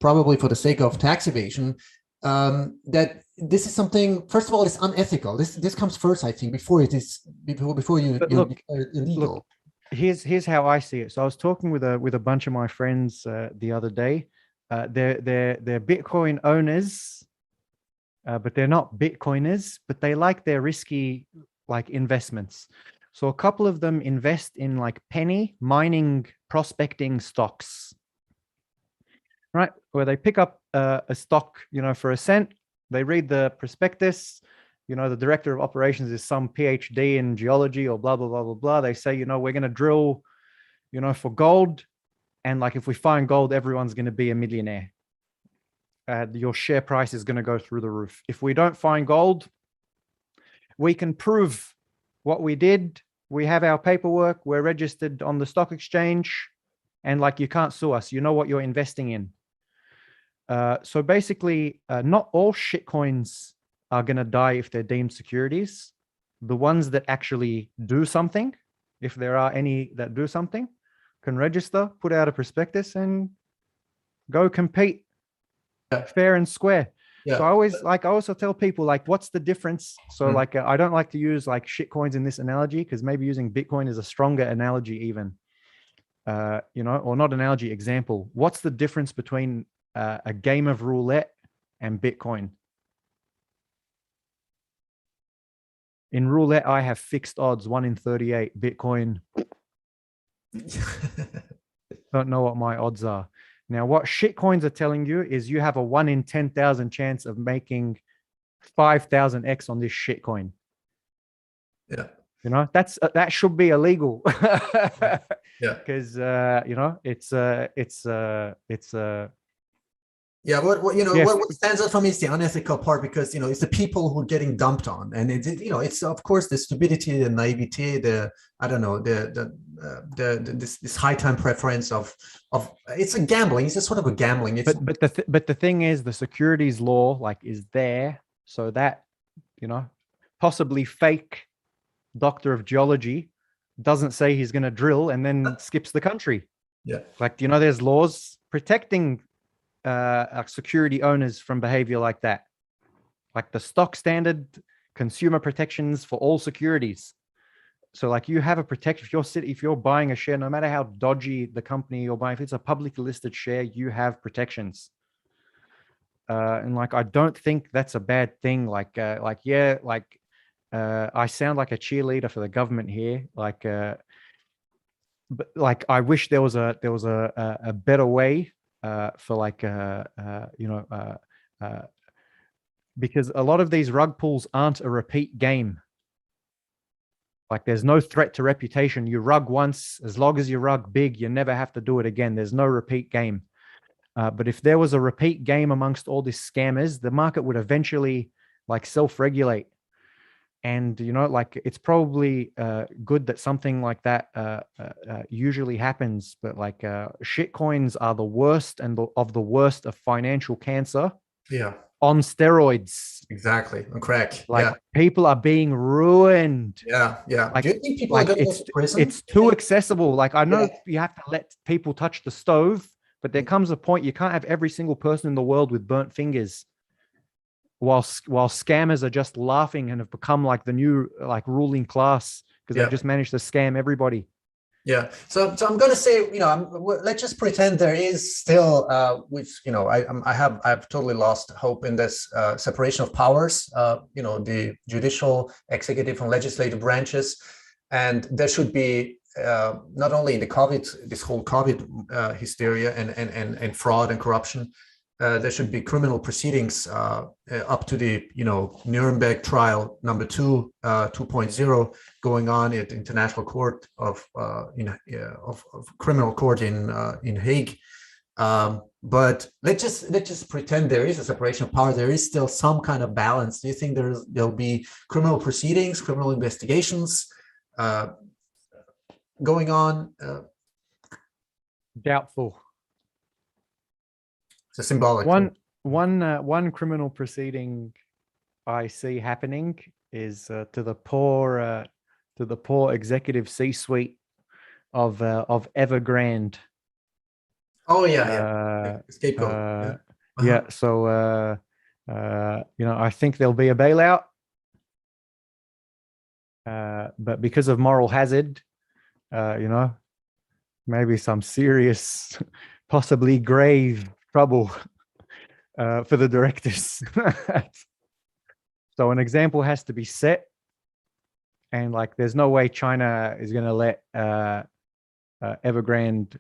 probably for the sake of tax evasion, that this is something, first of all, it's unethical. This comes first, I think, before you illegal. Look, here's how I see it. So I was talking with a bunch of my friends the other day. They're Bitcoin owners, but they're not Bitcoiners, but they like their risky like investments. So a couple of them invest in like penny mining prospecting stocks, right? Where they pick up a stock, for a cent. They read the prospectus. The director of operations is some PhD in geology or blah, blah, blah, blah, blah. They say, we're going to drill, for gold. And like, if we find gold, everyone's going to be a millionaire. Your share price is going to go through the roof. If we don't find gold, we can prove what we did. We have our paperwork. We're registered on the stock exchange. And like, you can't sue us. You know what you're investing in. So basically, not all shitcoins are going to die if they're deemed securities. The ones that actually do something, if there are any that do something, can register, put out a prospectus, and go compete fair and square. Yeah. So I also tell people, like, what's the difference? So like, I don't like to use like shitcoins in this analogy, because maybe using Bitcoin is a stronger analogy even, or not analogy, example. What's the difference between a game of roulette and Bitcoin? In roulette, I have fixed odds, 1 in 38. Bitcoin, don't know what my odds are. Now, what shitcoins are telling you is you have a 1 in 10,000 chance of making 5,000x on this shitcoin. Yeah. You know, that should be illegal. Yeah. Because you know, it's Yeah, what you know, yes, what stands out for me is the unethical part, because you know it's the people who are getting dumped on, and you know it's of course the stupidity, the naivety, the I don't know, this high time preference of it's a gambling. It's a sort of a gambling. It's but the thing is, the securities law like is there so that, you know, possibly fake doctor of geology doesn't say he's going to drill and then skips the country. yeah, Like, you know, there's laws protecting security owners from behavior like that, like the stock standard consumer protections for all securities. So like you have a protection if you're buying a share, no matter how dodgy the company you're buying, if it's a publicly listed share, you have protections. And like I don't think that's a bad thing. Like yeah, like I sound like a cheerleader for the government here. Like but like I wish there was a better way for like you know because a lot of these rug pulls aren't a repeat game. Like there's no threat to reputation. You rug once, as long as you rug big, you never have to do it again. There's no repeat game. But if there was a repeat game amongst all these scammers, the market would eventually like self-regulate. And, you know, like it's probably good that something like that usually happens. But like shit coins are the worst and of the worst of financial cancer. yeah, On steroids. exactly, on crack. Like Yeah, people are being ruined. yeah, yeah. Like, Do you think people are going to go to prison? it's too accessible. Like I know Yeah. you have to let people touch the stove, but there comes a point you can't have every single person in the world with burnt fingers. While scammers are just laughing and have become like the new like ruling class because Yeah. they've just managed to scam everybody. Yeah. So I'm going to say, you know, let's just pretend there is still, which, you know, I've totally lost hope in this separation of powers, you know, the judicial, executive, and legislative branches. And there should be not only in the COVID, this whole COVID hysteria and fraud and corruption, there should be criminal proceedings up to the, you know, Nuremberg trial number 2.0 going on at International Court of Criminal Court in Hague. But let's just pretend there is a separation of power. There is still some kind of balance. Do you think there'll be criminal proceedings, criminal investigations going on? Doubtful. It's a symbolic one criminal proceeding I see happening is to the poor executive C-suite of Evergrande. Oh yeah. Scapegoat. Yeah. So you know, I think there'll be a bailout, but because of moral hazard, you know, maybe some serious, possibly grave trouble for the directors. So an example has to be set, and like there's no way China is going to let Evergrande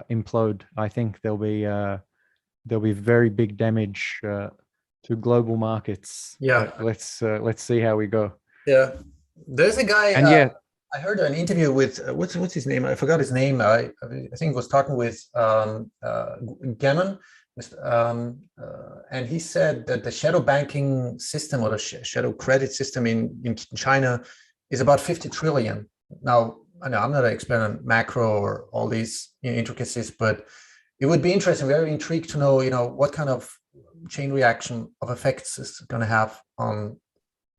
implode. I think there'll be very big damage to global markets. Yeah. Let's see how we go. Yeah, there's a guy. And yeah, I heard an interview with what's his name? I forgot his name. I think it was talking with Gammon, and he said that the shadow banking system or the shadow credit system in China is about 50 trillion. Now, I know I'm not an expert on macro or all these intricacies, but it would be interesting, very intrigued to know, you know, what kind of chain reaction of effects is going to have on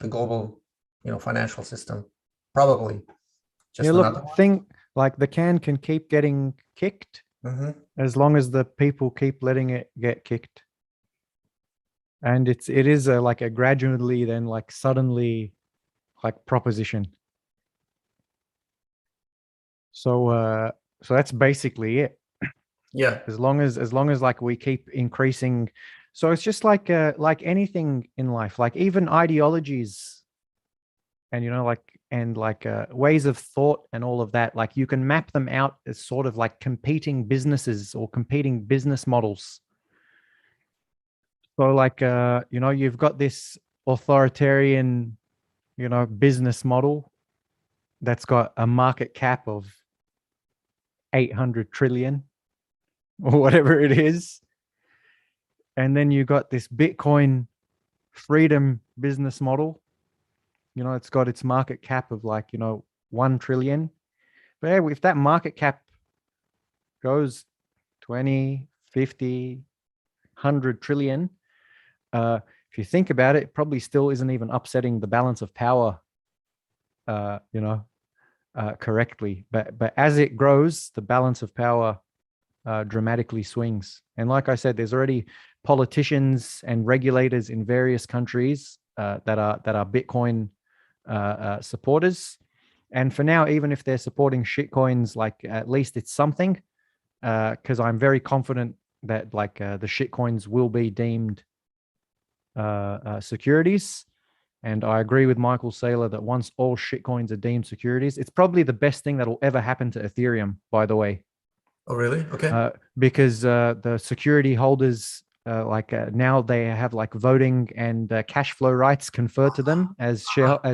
the global, you know, financial system. Probably. Just look, thing like the can keep getting kicked as long as the people keep letting it get kicked, and it is like a gradually then like suddenly like proposition. So that's basically it. Yeah. As long as like we keep increasing, so it's just like anything in life, like even ideologies, and you know, like ways of thought and all of that, like you can map them out as sort of like competing businesses or competing business models. So like you know, you've got this authoritarian, you know, business model, that's got a market cap of 800 trillion or whatever it is. And then you got this Bitcoin freedom business model. It's got its market cap of like, 1 trillion. But yeah, if that market cap goes 20, 50, 100 trillion, if you think about it, it probably still isn't even upsetting the balance of power, correctly. But as it grows, the balance of power dramatically swings. And like I said, there's already politicians and regulators in various countries that are Bitcoin supporters. And for now, even if they're supporting shitcoins, like at least it's something, because I'm very confident that like the shitcoins will be deemed securities. And I agree with Michael Saylor that once all shitcoins are deemed securities, it's probably the best thing that will ever happen to Ethereum, by the way. Oh, really? Okay. Because the security holders, now they have like voting and cash flow rights conferred to them as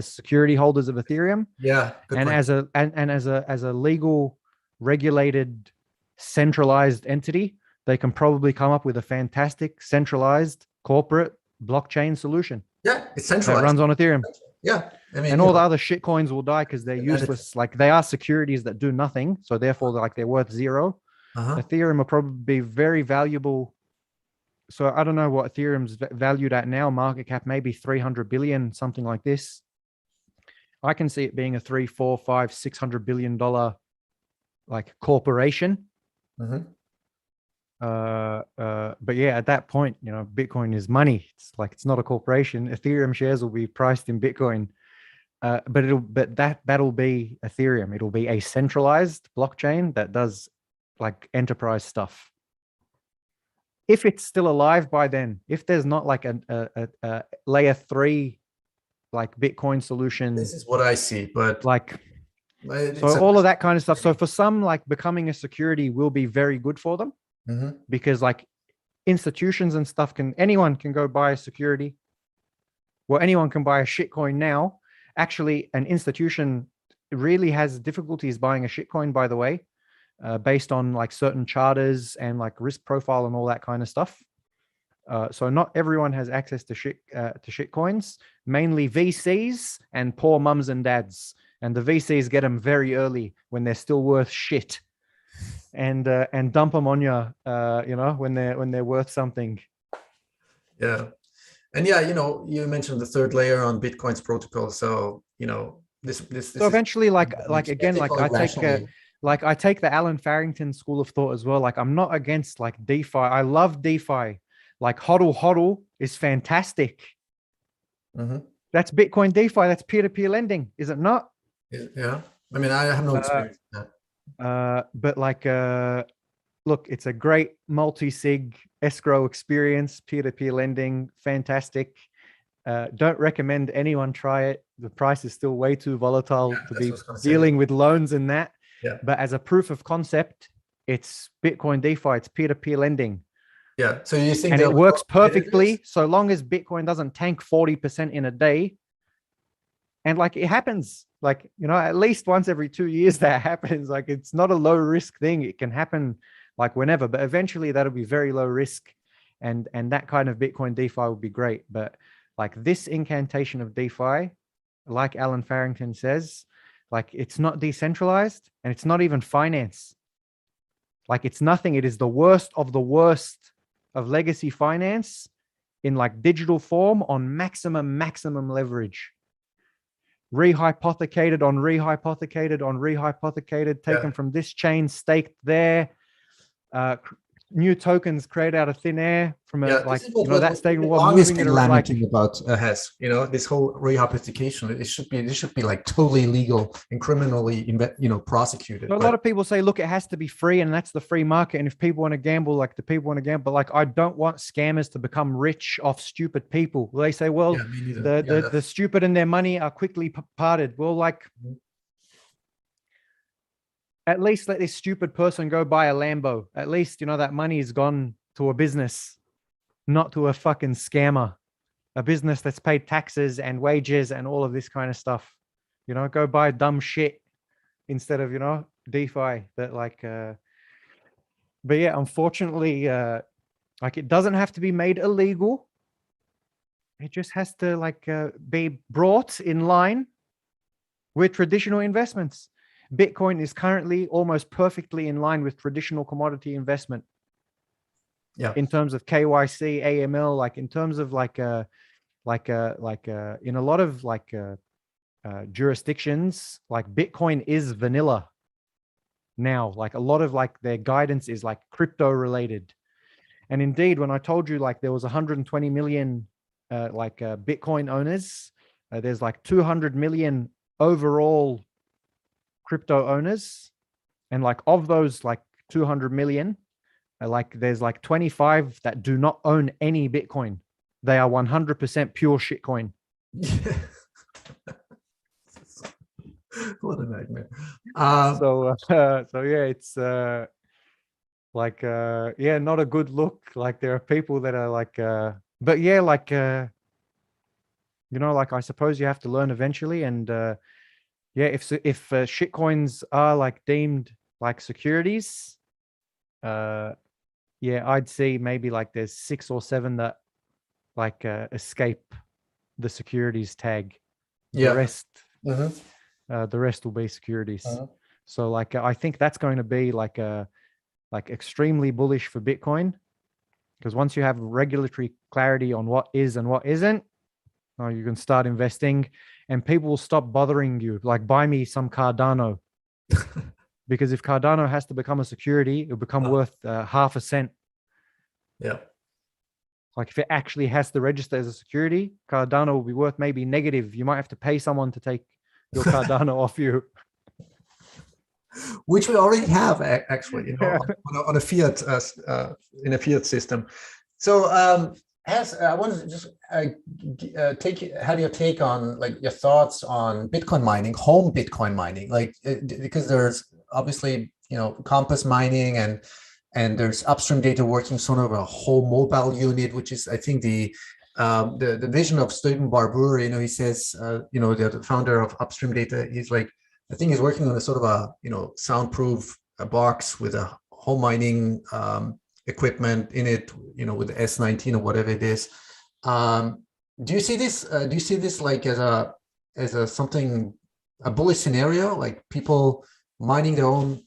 security holders of Ethereum. Yeah. And as a legal, regulated, centralized entity, they can probably come up with a fantastic centralized corporate blockchain solution. Yeah, it's centralized. That runs on Ethereum. Yeah. I mean, and all the other shit coins will die because they're useless. Like they are securities that do nothing. So therefore, like they're worth zero. Ethereum will probably be very valuable. So I don't know what Ethereum's valued at now. Market cap maybe 300 billion, something like this. I can see it being a $300, $400, $500, $600 billion like corporation. But yeah, at that point, Bitcoin is money. It's like it's not a corporation. Ethereum shares will be priced in Bitcoin, but that'll be Ethereum. It'll be a centralized blockchain that does like enterprise stuff. If it's still alive by then, if there's not like a layer 3 like Bitcoin solution, this is what I see. But like, so all of that kind of stuff. So for some, like becoming a security will be very good for them. Because like institutions and stuff anyone can go buy a security. Well, anyone can buy a shitcoin now. Actually, an institution really has difficulties buying a shitcoin, by the way, based on like certain charters and like risk profile and all that kind of stuff. So not everyone has access to shitcoins, mainly VCs and poor mums and dads. And the VCs get them very early when they're still worth shit. And dump them on you, when they're worth something. Yeah, and yeah, you mentioned the third layer on Bitcoin's protocol. So this. So eventually, like again, like I take the Alan Farrington school of thought as well. Like I'm not against like DeFi. I love DeFi. Like hodl is fantastic. That's Bitcoin DeFi. That's peer-to-peer lending, is it not? Yeah. I mean, I have no experience with that. But like look, it's a great multi-sig escrow experience, peer-to-peer lending, fantastic. Don't recommend anyone try it. The price is still way too volatile to be dealing with loans and that. But as a proof of concept, it's Bitcoin DeFi, it's peer-to-peer lending. Yeah, so you think and it works perfectly so long as Bitcoin doesn't tank 40% in a day. And like it happens, like, at least once every 2 years that happens. Like it's not a low risk thing. It can happen like whenever, but eventually that'll be very low risk. And that kind of Bitcoin DeFi would be great. But like this incantation of DeFi, like Alan Farrington says, like it's not decentralized and it's not even finance. Like it's nothing. It is the worst of legacy finance in like digital form on maximum leverage. Rehypothecated on rehypothecated on rehypothecated, taken from this chain, staked there. New tokens created out of thin air from that state. Longest been lamenting about HASS, this whole rehypothecation. It should be like totally illegal and criminally, prosecuted. So a lot of people say, look, it has to be free, and that's the free market. And if people want to gamble, like the people want to gamble, like I don't want scammers to become rich off stupid people. They say, well, the stupid and their money are quickly parted. Well, like. At least let this stupid person go buy a Lambo. At least, that money is gone to a business, not to a fucking scammer, a business that's paid taxes and wages and all of this kind of stuff. you know, go buy dumb shit instead of, you know, DeFi that like, but yeah, unfortunately, like it doesn't have to be made illegal. It just has to like be brought in line with traditional investments. Bitcoin is currently almost perfectly in line with traditional commodity investment. Yeah. In terms of KYC, AML, like in terms of like in a lot of like jurisdictions, like Bitcoin is vanilla now. Like a lot of like their guidance is like crypto related. And indeed, when I told you like there was 120 million Bitcoin owners, there's like 200 million overall crypto owners, and like of those like 200 million, like there's like 25 that do not own any Bitcoin. They are 100% pure shitcoin. What a nightmare. So yeah, it's yeah, not a good look. Like there are people that are like but yeah, like you know, like I suppose you have to learn eventually. And yeah, if shitcoins are like deemed like securities, yeah, I'd see maybe like there's 6 or 7 that like escape the securities tag. Yeah. The rest will be securities. So like I think that's going to be like extremely bullish for Bitcoin, because once you have regulatory clarity on what is and what isn't, you can start investing, and people will stop bothering you like, buy me some Cardano. Because if Cardano has to become a security, it'll become worth half a cent. Yeah. Like if it actually has to register as a security, Cardano will be worth maybe negative. You might have to pay someone to take your Cardano off you. Which we already have, actually, you know, on a fiat in a fiat system. So I want to just have your take on like your thoughts on Bitcoin mining, home Bitcoin mining, like because there's obviously, you know, Compass mining and there's upstream data working sort of a whole mobile unit, which is, I think, the vision of Stephen Barbour. You know, he says, you know, the founder of Upstream Data, he's like, I think he's working on a sort of a, you know, soundproof box with a home mining equipment in it, you know, with the S19 or whatever it is. Do you see this? Do you see this like as a something, a bullish scenario, like people mining their own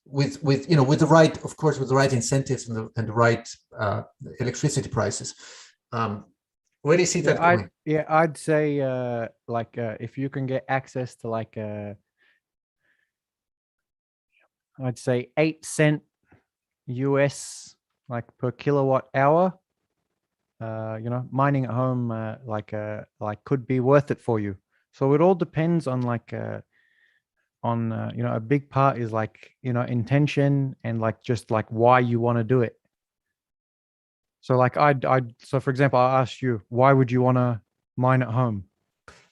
with you know, with the right, of course, with the right incentives and the right electricity prices? Where do you see that going? I'd say if you can get access to like I'd say 8 cent US like per kilowatt hour, you know, mining at home like could be worth it for you. So it all depends on like you know, a big part is like, you know, intention and like just like why you want to do it. So like so for example, I asked you, why would you want to mine at home?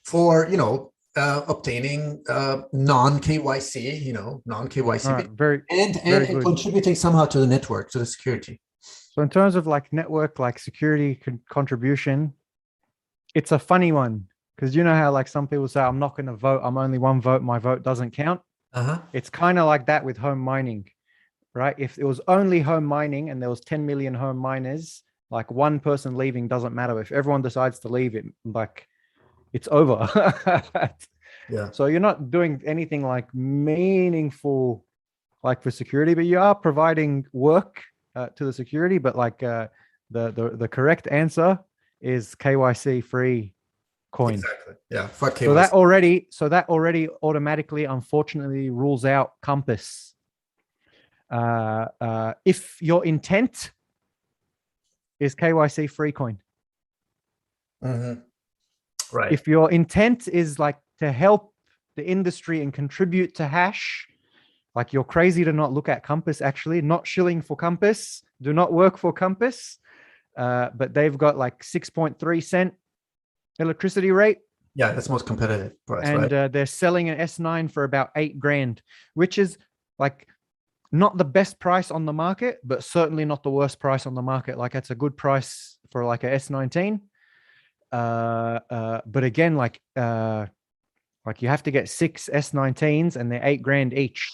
For, you know, obtaining non-KYC, you know, non-KYC, right, very and contributing somehow to the network, to the security. So in terms of like network, like security contribution, it's a funny one, because you know how like some people say, I'm not going to vote, I'm only one vote, my vote doesn't count. It's kind of like that with home mining, right? If it was only home mining and there was 10 million home miners, like one person leaving doesn't matter. If everyone decides to leave, it like it's over. Yeah. So you're not doing anything like meaningful like for security, but you are providing work to the security. But like the correct answer is KYC free coin. Exactly. Yeah. Fuck KYC. So that already automatically, unfortunately, rules out Compass. If your intent is KYC free coin. Right. If your intent is like to help the industry and contribute to hash, like you're crazy to not look at Compass, actually. Not shilling for Compass. Do not work for Compass. But they've got like 6.3 cent electricity rate. Yeah, that's most competitive price, and right? They're selling an S9 for about $8,000, which is like not the best price on the market, but certainly not the worst price on the market. Like it's a good price for like a S19. But again, like Like you have to get 6 S19s and they're $8,000 each.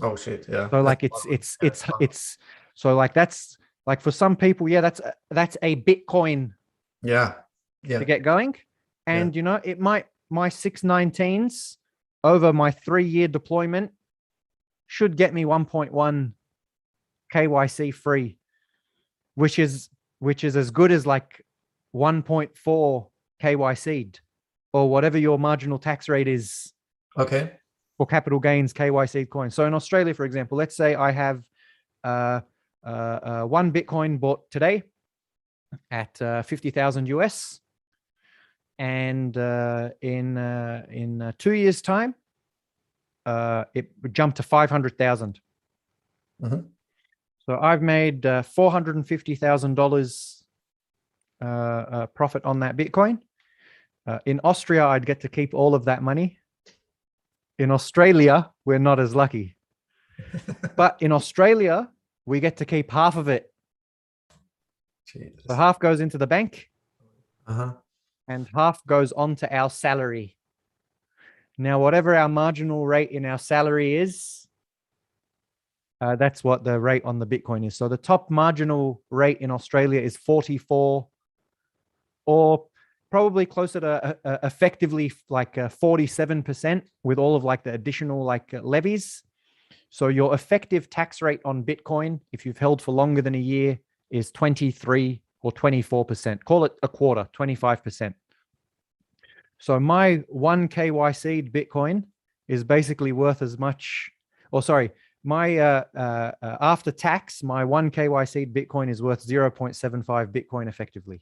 Oh shit, yeah. So like it's so like that's like for some people, yeah, that's a Bitcoin Yeah. to Yeah. get going. And you know, it might my 619s over my 3-year deployment should get me 1.1 KYC free, which is as good as like 1.4 KYC'd or whatever your marginal tax rate is Okay. for capital gains KYC coins. So in Australia, for example, let's say I have 1 Bitcoin bought today at 50,000 US, and in 2 years' time, it would jump to 500,000. Mhm. So I've made $450,000 profit on that Bitcoin. In Austria, I'd get to keep all of that money. In Australia, we're not as lucky. But in Australia, we get to keep half of it. Jesus. So half goes into the bank Uh-huh. and half goes onto our salary. Now, whatever our marginal rate in our salary is, that's what the rate on the Bitcoin is. So the top marginal rate in Australia is 44, or probably closer to effectively like 47% with all of like the additional like levies. So your effective tax rate on Bitcoin, if you've held for longer than a year, is 23 or 24%. Call it a quarter, 25%. So my 1 KYC Bitcoin is basically worth as much, or sorry, my after tax, my 1 KYC Bitcoin is worth 0.75 Bitcoin effectively.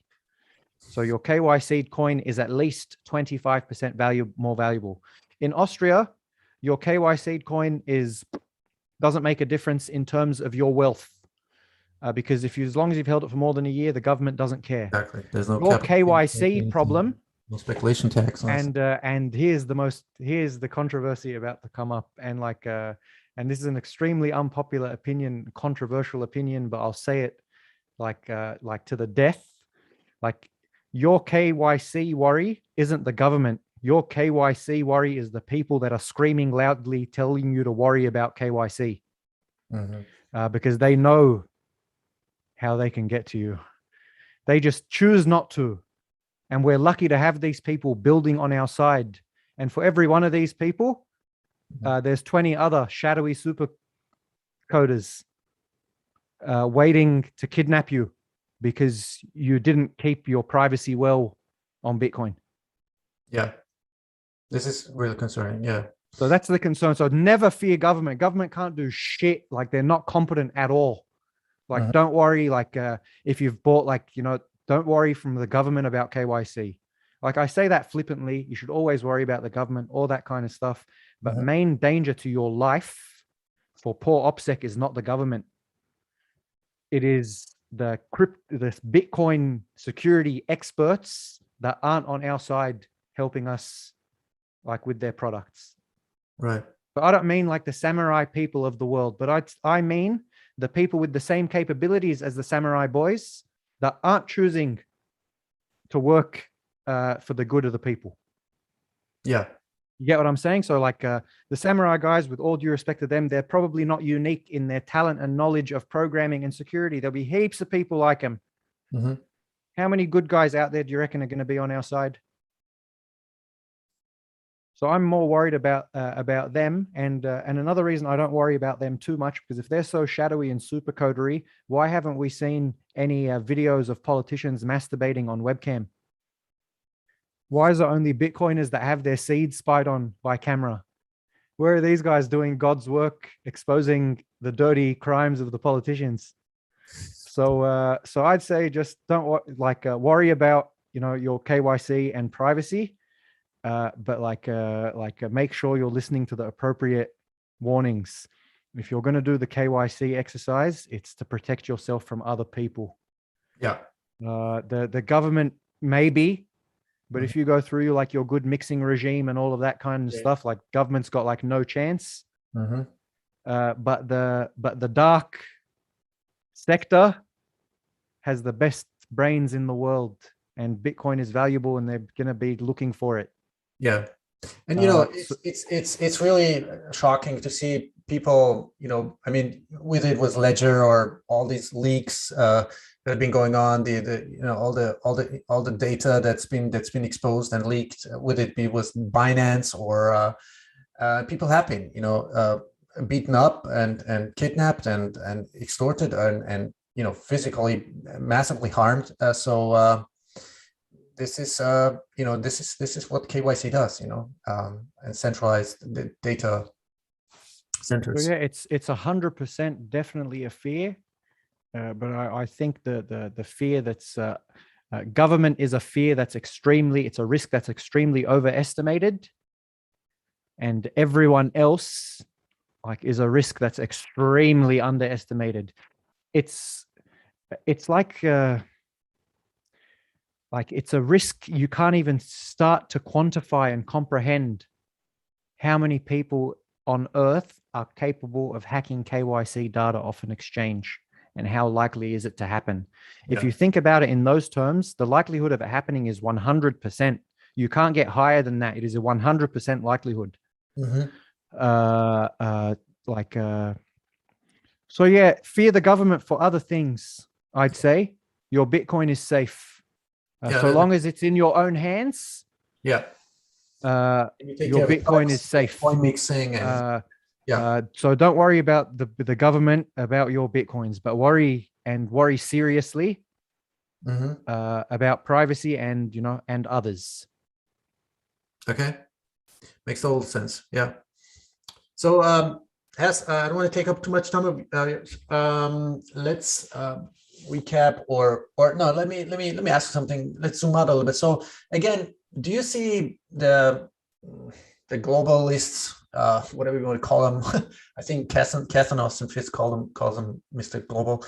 So your KYC coin is at least 25% more valuable. In Austria, your KYC coin doesn't make a difference in terms of your wealth, because as long as you've held it for more than a year, the government doesn't care. Exactly. There's no Your capital KYC problem, no speculation tax. and here's the controversy about to come up, and and this is an extremely unpopular opinion, controversial opinion, but I'll say it like to the death. Like, your KYC worry isn't the government. Your KYC worry is the people that are screaming loudly telling you to worry about KYC, because they know how they can get to you. They just choose not to. And we're lucky to have these people building on our side. And for every one of these people, there's 20 other shadowy super coders waiting to kidnap you because you didn't keep your privacy well on Bitcoin. Yeah. This is really concerning. Yeah. So that's the concern. So never fear government. Government can't do shit. Like, they're not competent at all. Like, don't worry. Like, if you've bought, like, don't worry from the government about KYC. Like, I say that flippantly. You should always worry about the government, all that kind of stuff. But main danger to your life for poor OPSEC is not the government. It is the Bitcoin security experts that aren't on our side helping us, like, with their products. Right. But I don't mean like the samurai people of the world, but I mean the people with the same capabilities as the samurai boys that aren't choosing to work for the good of the people. Yeah. You get what I'm saying? So like the samurai guys, with all due respect to them, they're probably not unique in their talent and knowledge of programming and security. There'll be heaps of people like them. How many good guys out there do you reckon are going to be on our side? So I'm more worried about them, and another reason I don't worry about them too much, because if they're so shadowy and super codery, why haven't we seen any videos of politicians masturbating on webcam? Why is it only Bitcoiners that have their seeds spied on by camera? Where are these guys doing God's work, exposing the dirty crimes of the politicians? So so I'd say just don't worry about your KYC and privacy. But make sure you're listening to the appropriate warnings. If you're going to do the KYC exercise, it's to protect yourself from other people. Yeah. The government maybe, but if you go through like your good mixing regime and all of that kind of stuff, like government's got like no chance. But the dark sector has the best brains in the world, and Bitcoin is valuable, and they're going to be looking for it. Yeah. And you know, So, it's really shocking to see people. You know, I mean, whether it was Ledger or all these leaks that have been going on, the you know all the data that's been exposed and leaked, whether it be was Binance or people have been, you know, beaten up and kidnapped and extorted and you know physically massively harmed. This is you know this is what KYC does, you know, and centralized the data centers. yeah, it's 100% definitely a fear, but I think the fear that's government is a fear that's it's a risk that's extremely overestimated, and everyone else like is a risk that's extremely underestimated. It's like it's a risk you can't even start to quantify and comprehend how many people on Earth are capable of hacking KYC data off an exchange, and how likely is it to happen? If you think about it in those terms, the likelihood of it happening is 100%. You can't get higher than that. It is a 100% likelihood. Mm-hmm. So yeah, fear the government for other things. I'd say your Bitcoin is safe. So long as it's in your own hands, yeah, your Bitcoin is safe. Coin mixing and so don't worry about the government about your Bitcoins, but worry seriously about privacy and, you know, and others. Okay, makes total sense. Yeah. So HASS, I don't want to take up too much time. Let's recap or no, let me ask something. Let's zoom out a little bit. So again, do you see the globalists, whatever you want to call them? I think Cathanos and Fitz calls them Mr. Global.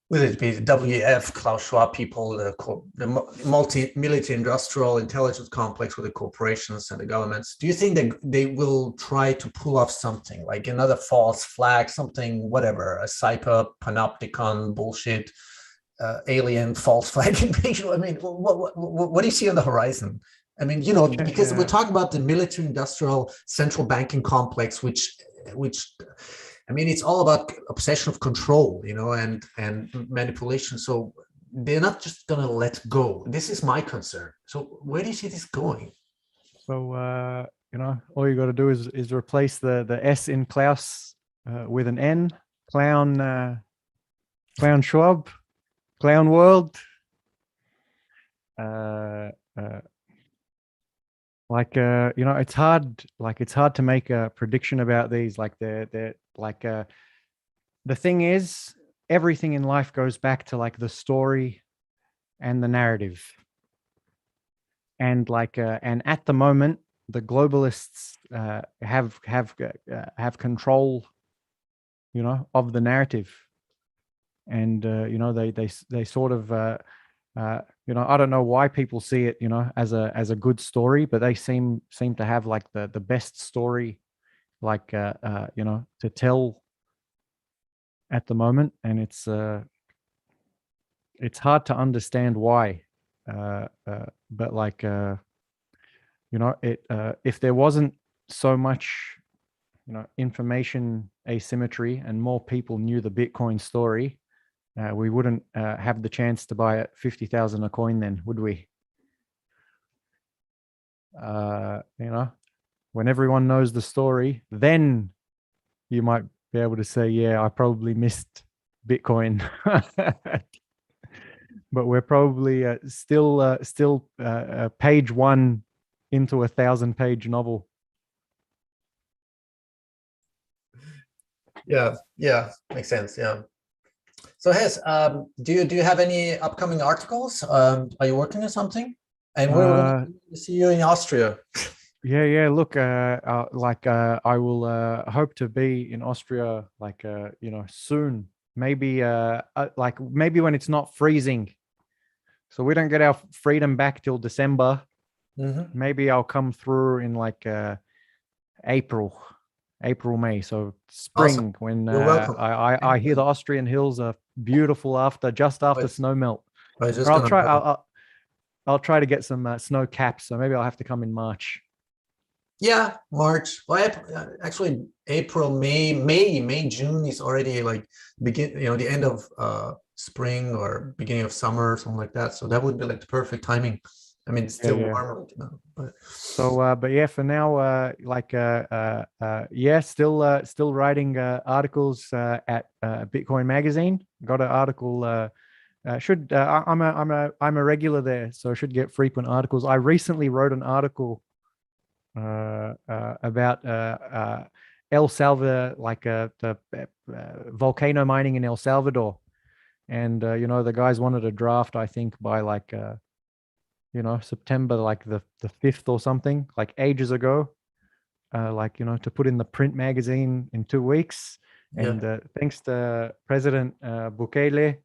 Will it be the WF, Klaus Schwab people, the multi-military industrial intelligence complex with the corporations and the governments? Do you think that they will try to pull off something like another false flag, something, whatever, a cyber panopticon bullshit, alien false flag invasion? I mean, what do you see on the horizon? I mean, you know, because we're talking about the military industrial central banking complex, which I mean, it's all about obsession of control, you know, and manipulation. So they're not just going to let go. This is my concern. So where do you see this going? So, you know, all you got to do is replace the S in Klaus with an N. Clown Schwab, Clown World. You know, it's hard to make a prediction about these. Like the thing is, everything in life goes back to like the story and the narrative. And and at the moment, the globalists have control, you know, of the narrative. And you know, they sort of you know, I don't know why people see it, you know, as a good story, but they seem to have like the best story, like you know, to tell at the moment, and it's hard to understand why, but like you know, if there wasn't so much, you know, information asymmetry and more people knew the Bitcoin story, we wouldn't have the chance to buy at 50,000 a coin then, would we? You know, when everyone knows the story, then you might be able to say, yeah, I probably missed Bitcoin. But we're probably still page one into a 1,000-page novel. Yeah, makes sense. Yeah. So HASS, do you have any upcoming articles? Are you working on something? And we're going to see you in Austria. Yeah. Look, I will hope to be in Austria, like you know, soon. Maybe like maybe when it's not freezing, so we don't get our freedom back till December. Maybe I'll come through in like April, May. So spring, awesome. When I hear the Austrian hills are beautiful just after snow melt. I'll try to get some snow caps. So maybe I'll have to come in March. Yeah, March. Well, actually, April, May, June is already like the end of spring or beginning of summer, something like that. So that would be like the perfect timing. I mean, it's Yeah, still yeah. warm right now, but So, but yeah, for now, yeah, still writing articles at Bitcoin Magazine. Got an article. Should I'm a regular there, so I should get frequent articles. I recently wrote an article about El Salvador, like the volcano mining in El Salvador, and you know, the guys wanted a draft, I think, by like you know, September, like the 5th or something, like ages ago, like, you know, to put in the print magazine in 2 weeks. yeah, And thanks to President Bukele,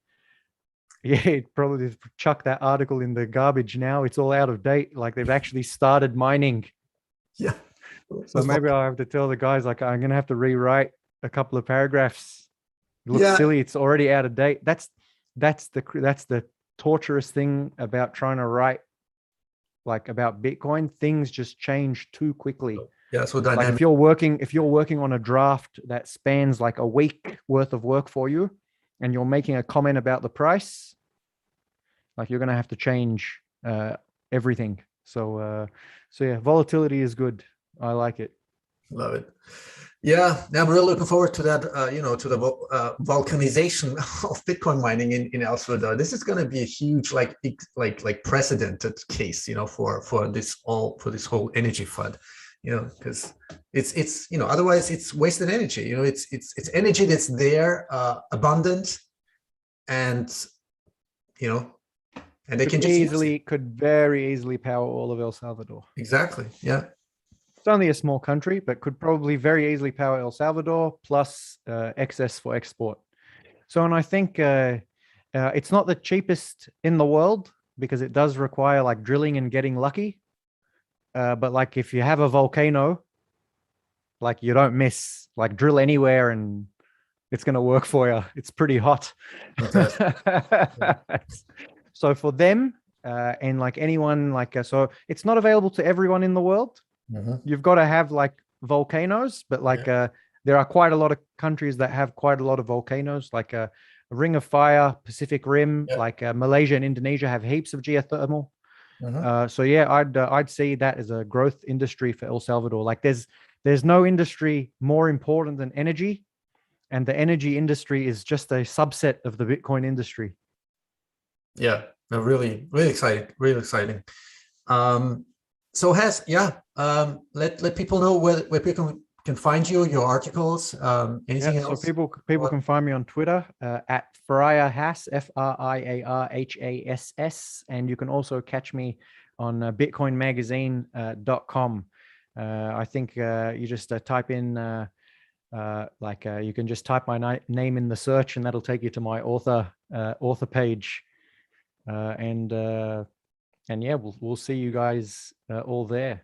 yeah, he'd probably chuck that article in the garbage now. It's all out of date. Like, they've actually started mining. yeah. So maybe I'll have to tell the guys, like, I'm gonna have to rewrite a couple of paragraphs. It looks Yeah, silly. It's already out of date. That's the torturous thing about trying to write like about Bitcoin. Things just change too quickly. yeah. So Like dynamic. if you're working on a draft that spans like a week worth of work for you, and you're making a comment about the price, like you're gonna have to change everything. So yeah, volatility is good. I like it. Love it. Yeah, I'm really looking forward to that. To the volcanization of Bitcoin mining in El Salvador. This is going to be a huge, like precedented case, for this whole energy fund, because it's otherwise it's wasted energy. It's energy that's there, abundant, and you know, and they can just use it. Could very easily power all of El Salvador. Exactly. Yeah. It's only a small country, but could probably very easily power El Salvador plus excess for export. So, and I think it's not the cheapest in the world because it does require like drilling and getting lucky. But like if you have a volcano, like you don't miss, like drill anywhere and it's going to work for you. It's pretty hot. Fantastic. So for them and like anyone, like, so it's not available to everyone in the world. Mhm. You've got to have like volcanoes, but like there are quite a lot of countries that have quite a lot of volcanoes, like a Ring of Fire, Pacific Rim, Yeah. like Malaysia and Indonesia have heaps of geothermal. Mhm. So yeah, I'd see that as a growth industry for El Salvador. Like there's no industry more important than energy, and the energy industry is just a subset of the Bitcoin industry. Yeah, no, really, really exciting, really exciting. So HASS, yeah, let people know where people can find you, your articles, anything Yeah, so else? people can find me on Twitter at FriarHass, FRIARHASS, and you can also catch me on bitcoinmagazine.com. I think you just type in you can just type my name in the search, and that'll take you to my author page. And yeah, we'll see you guys all there.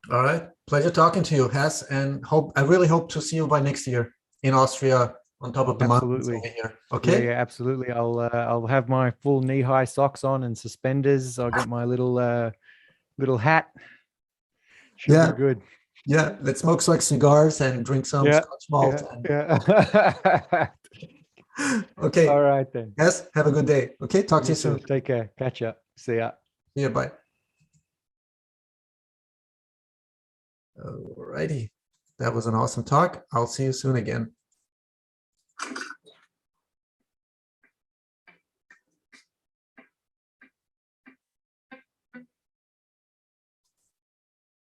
All right, pleasure talking to you, HASS, and I really hope to see you by next year in Austria on top of the mountains Absolutely. over here. Yeah, Okay. yeah, absolutely. I'll have my full knee-high socks on and suspenders. I'll get my little hat. Should Yeah. be good. Yeah. Let's smoke like cigars and drink some Yeah. Scotch malt. Yeah. Okay. All right then. HASS, have a good day. Okay. Talk to you soon. Take care. Catch ya. See ya. See you. Bye. Alrighty. That was an awesome talk. I'll see you soon again.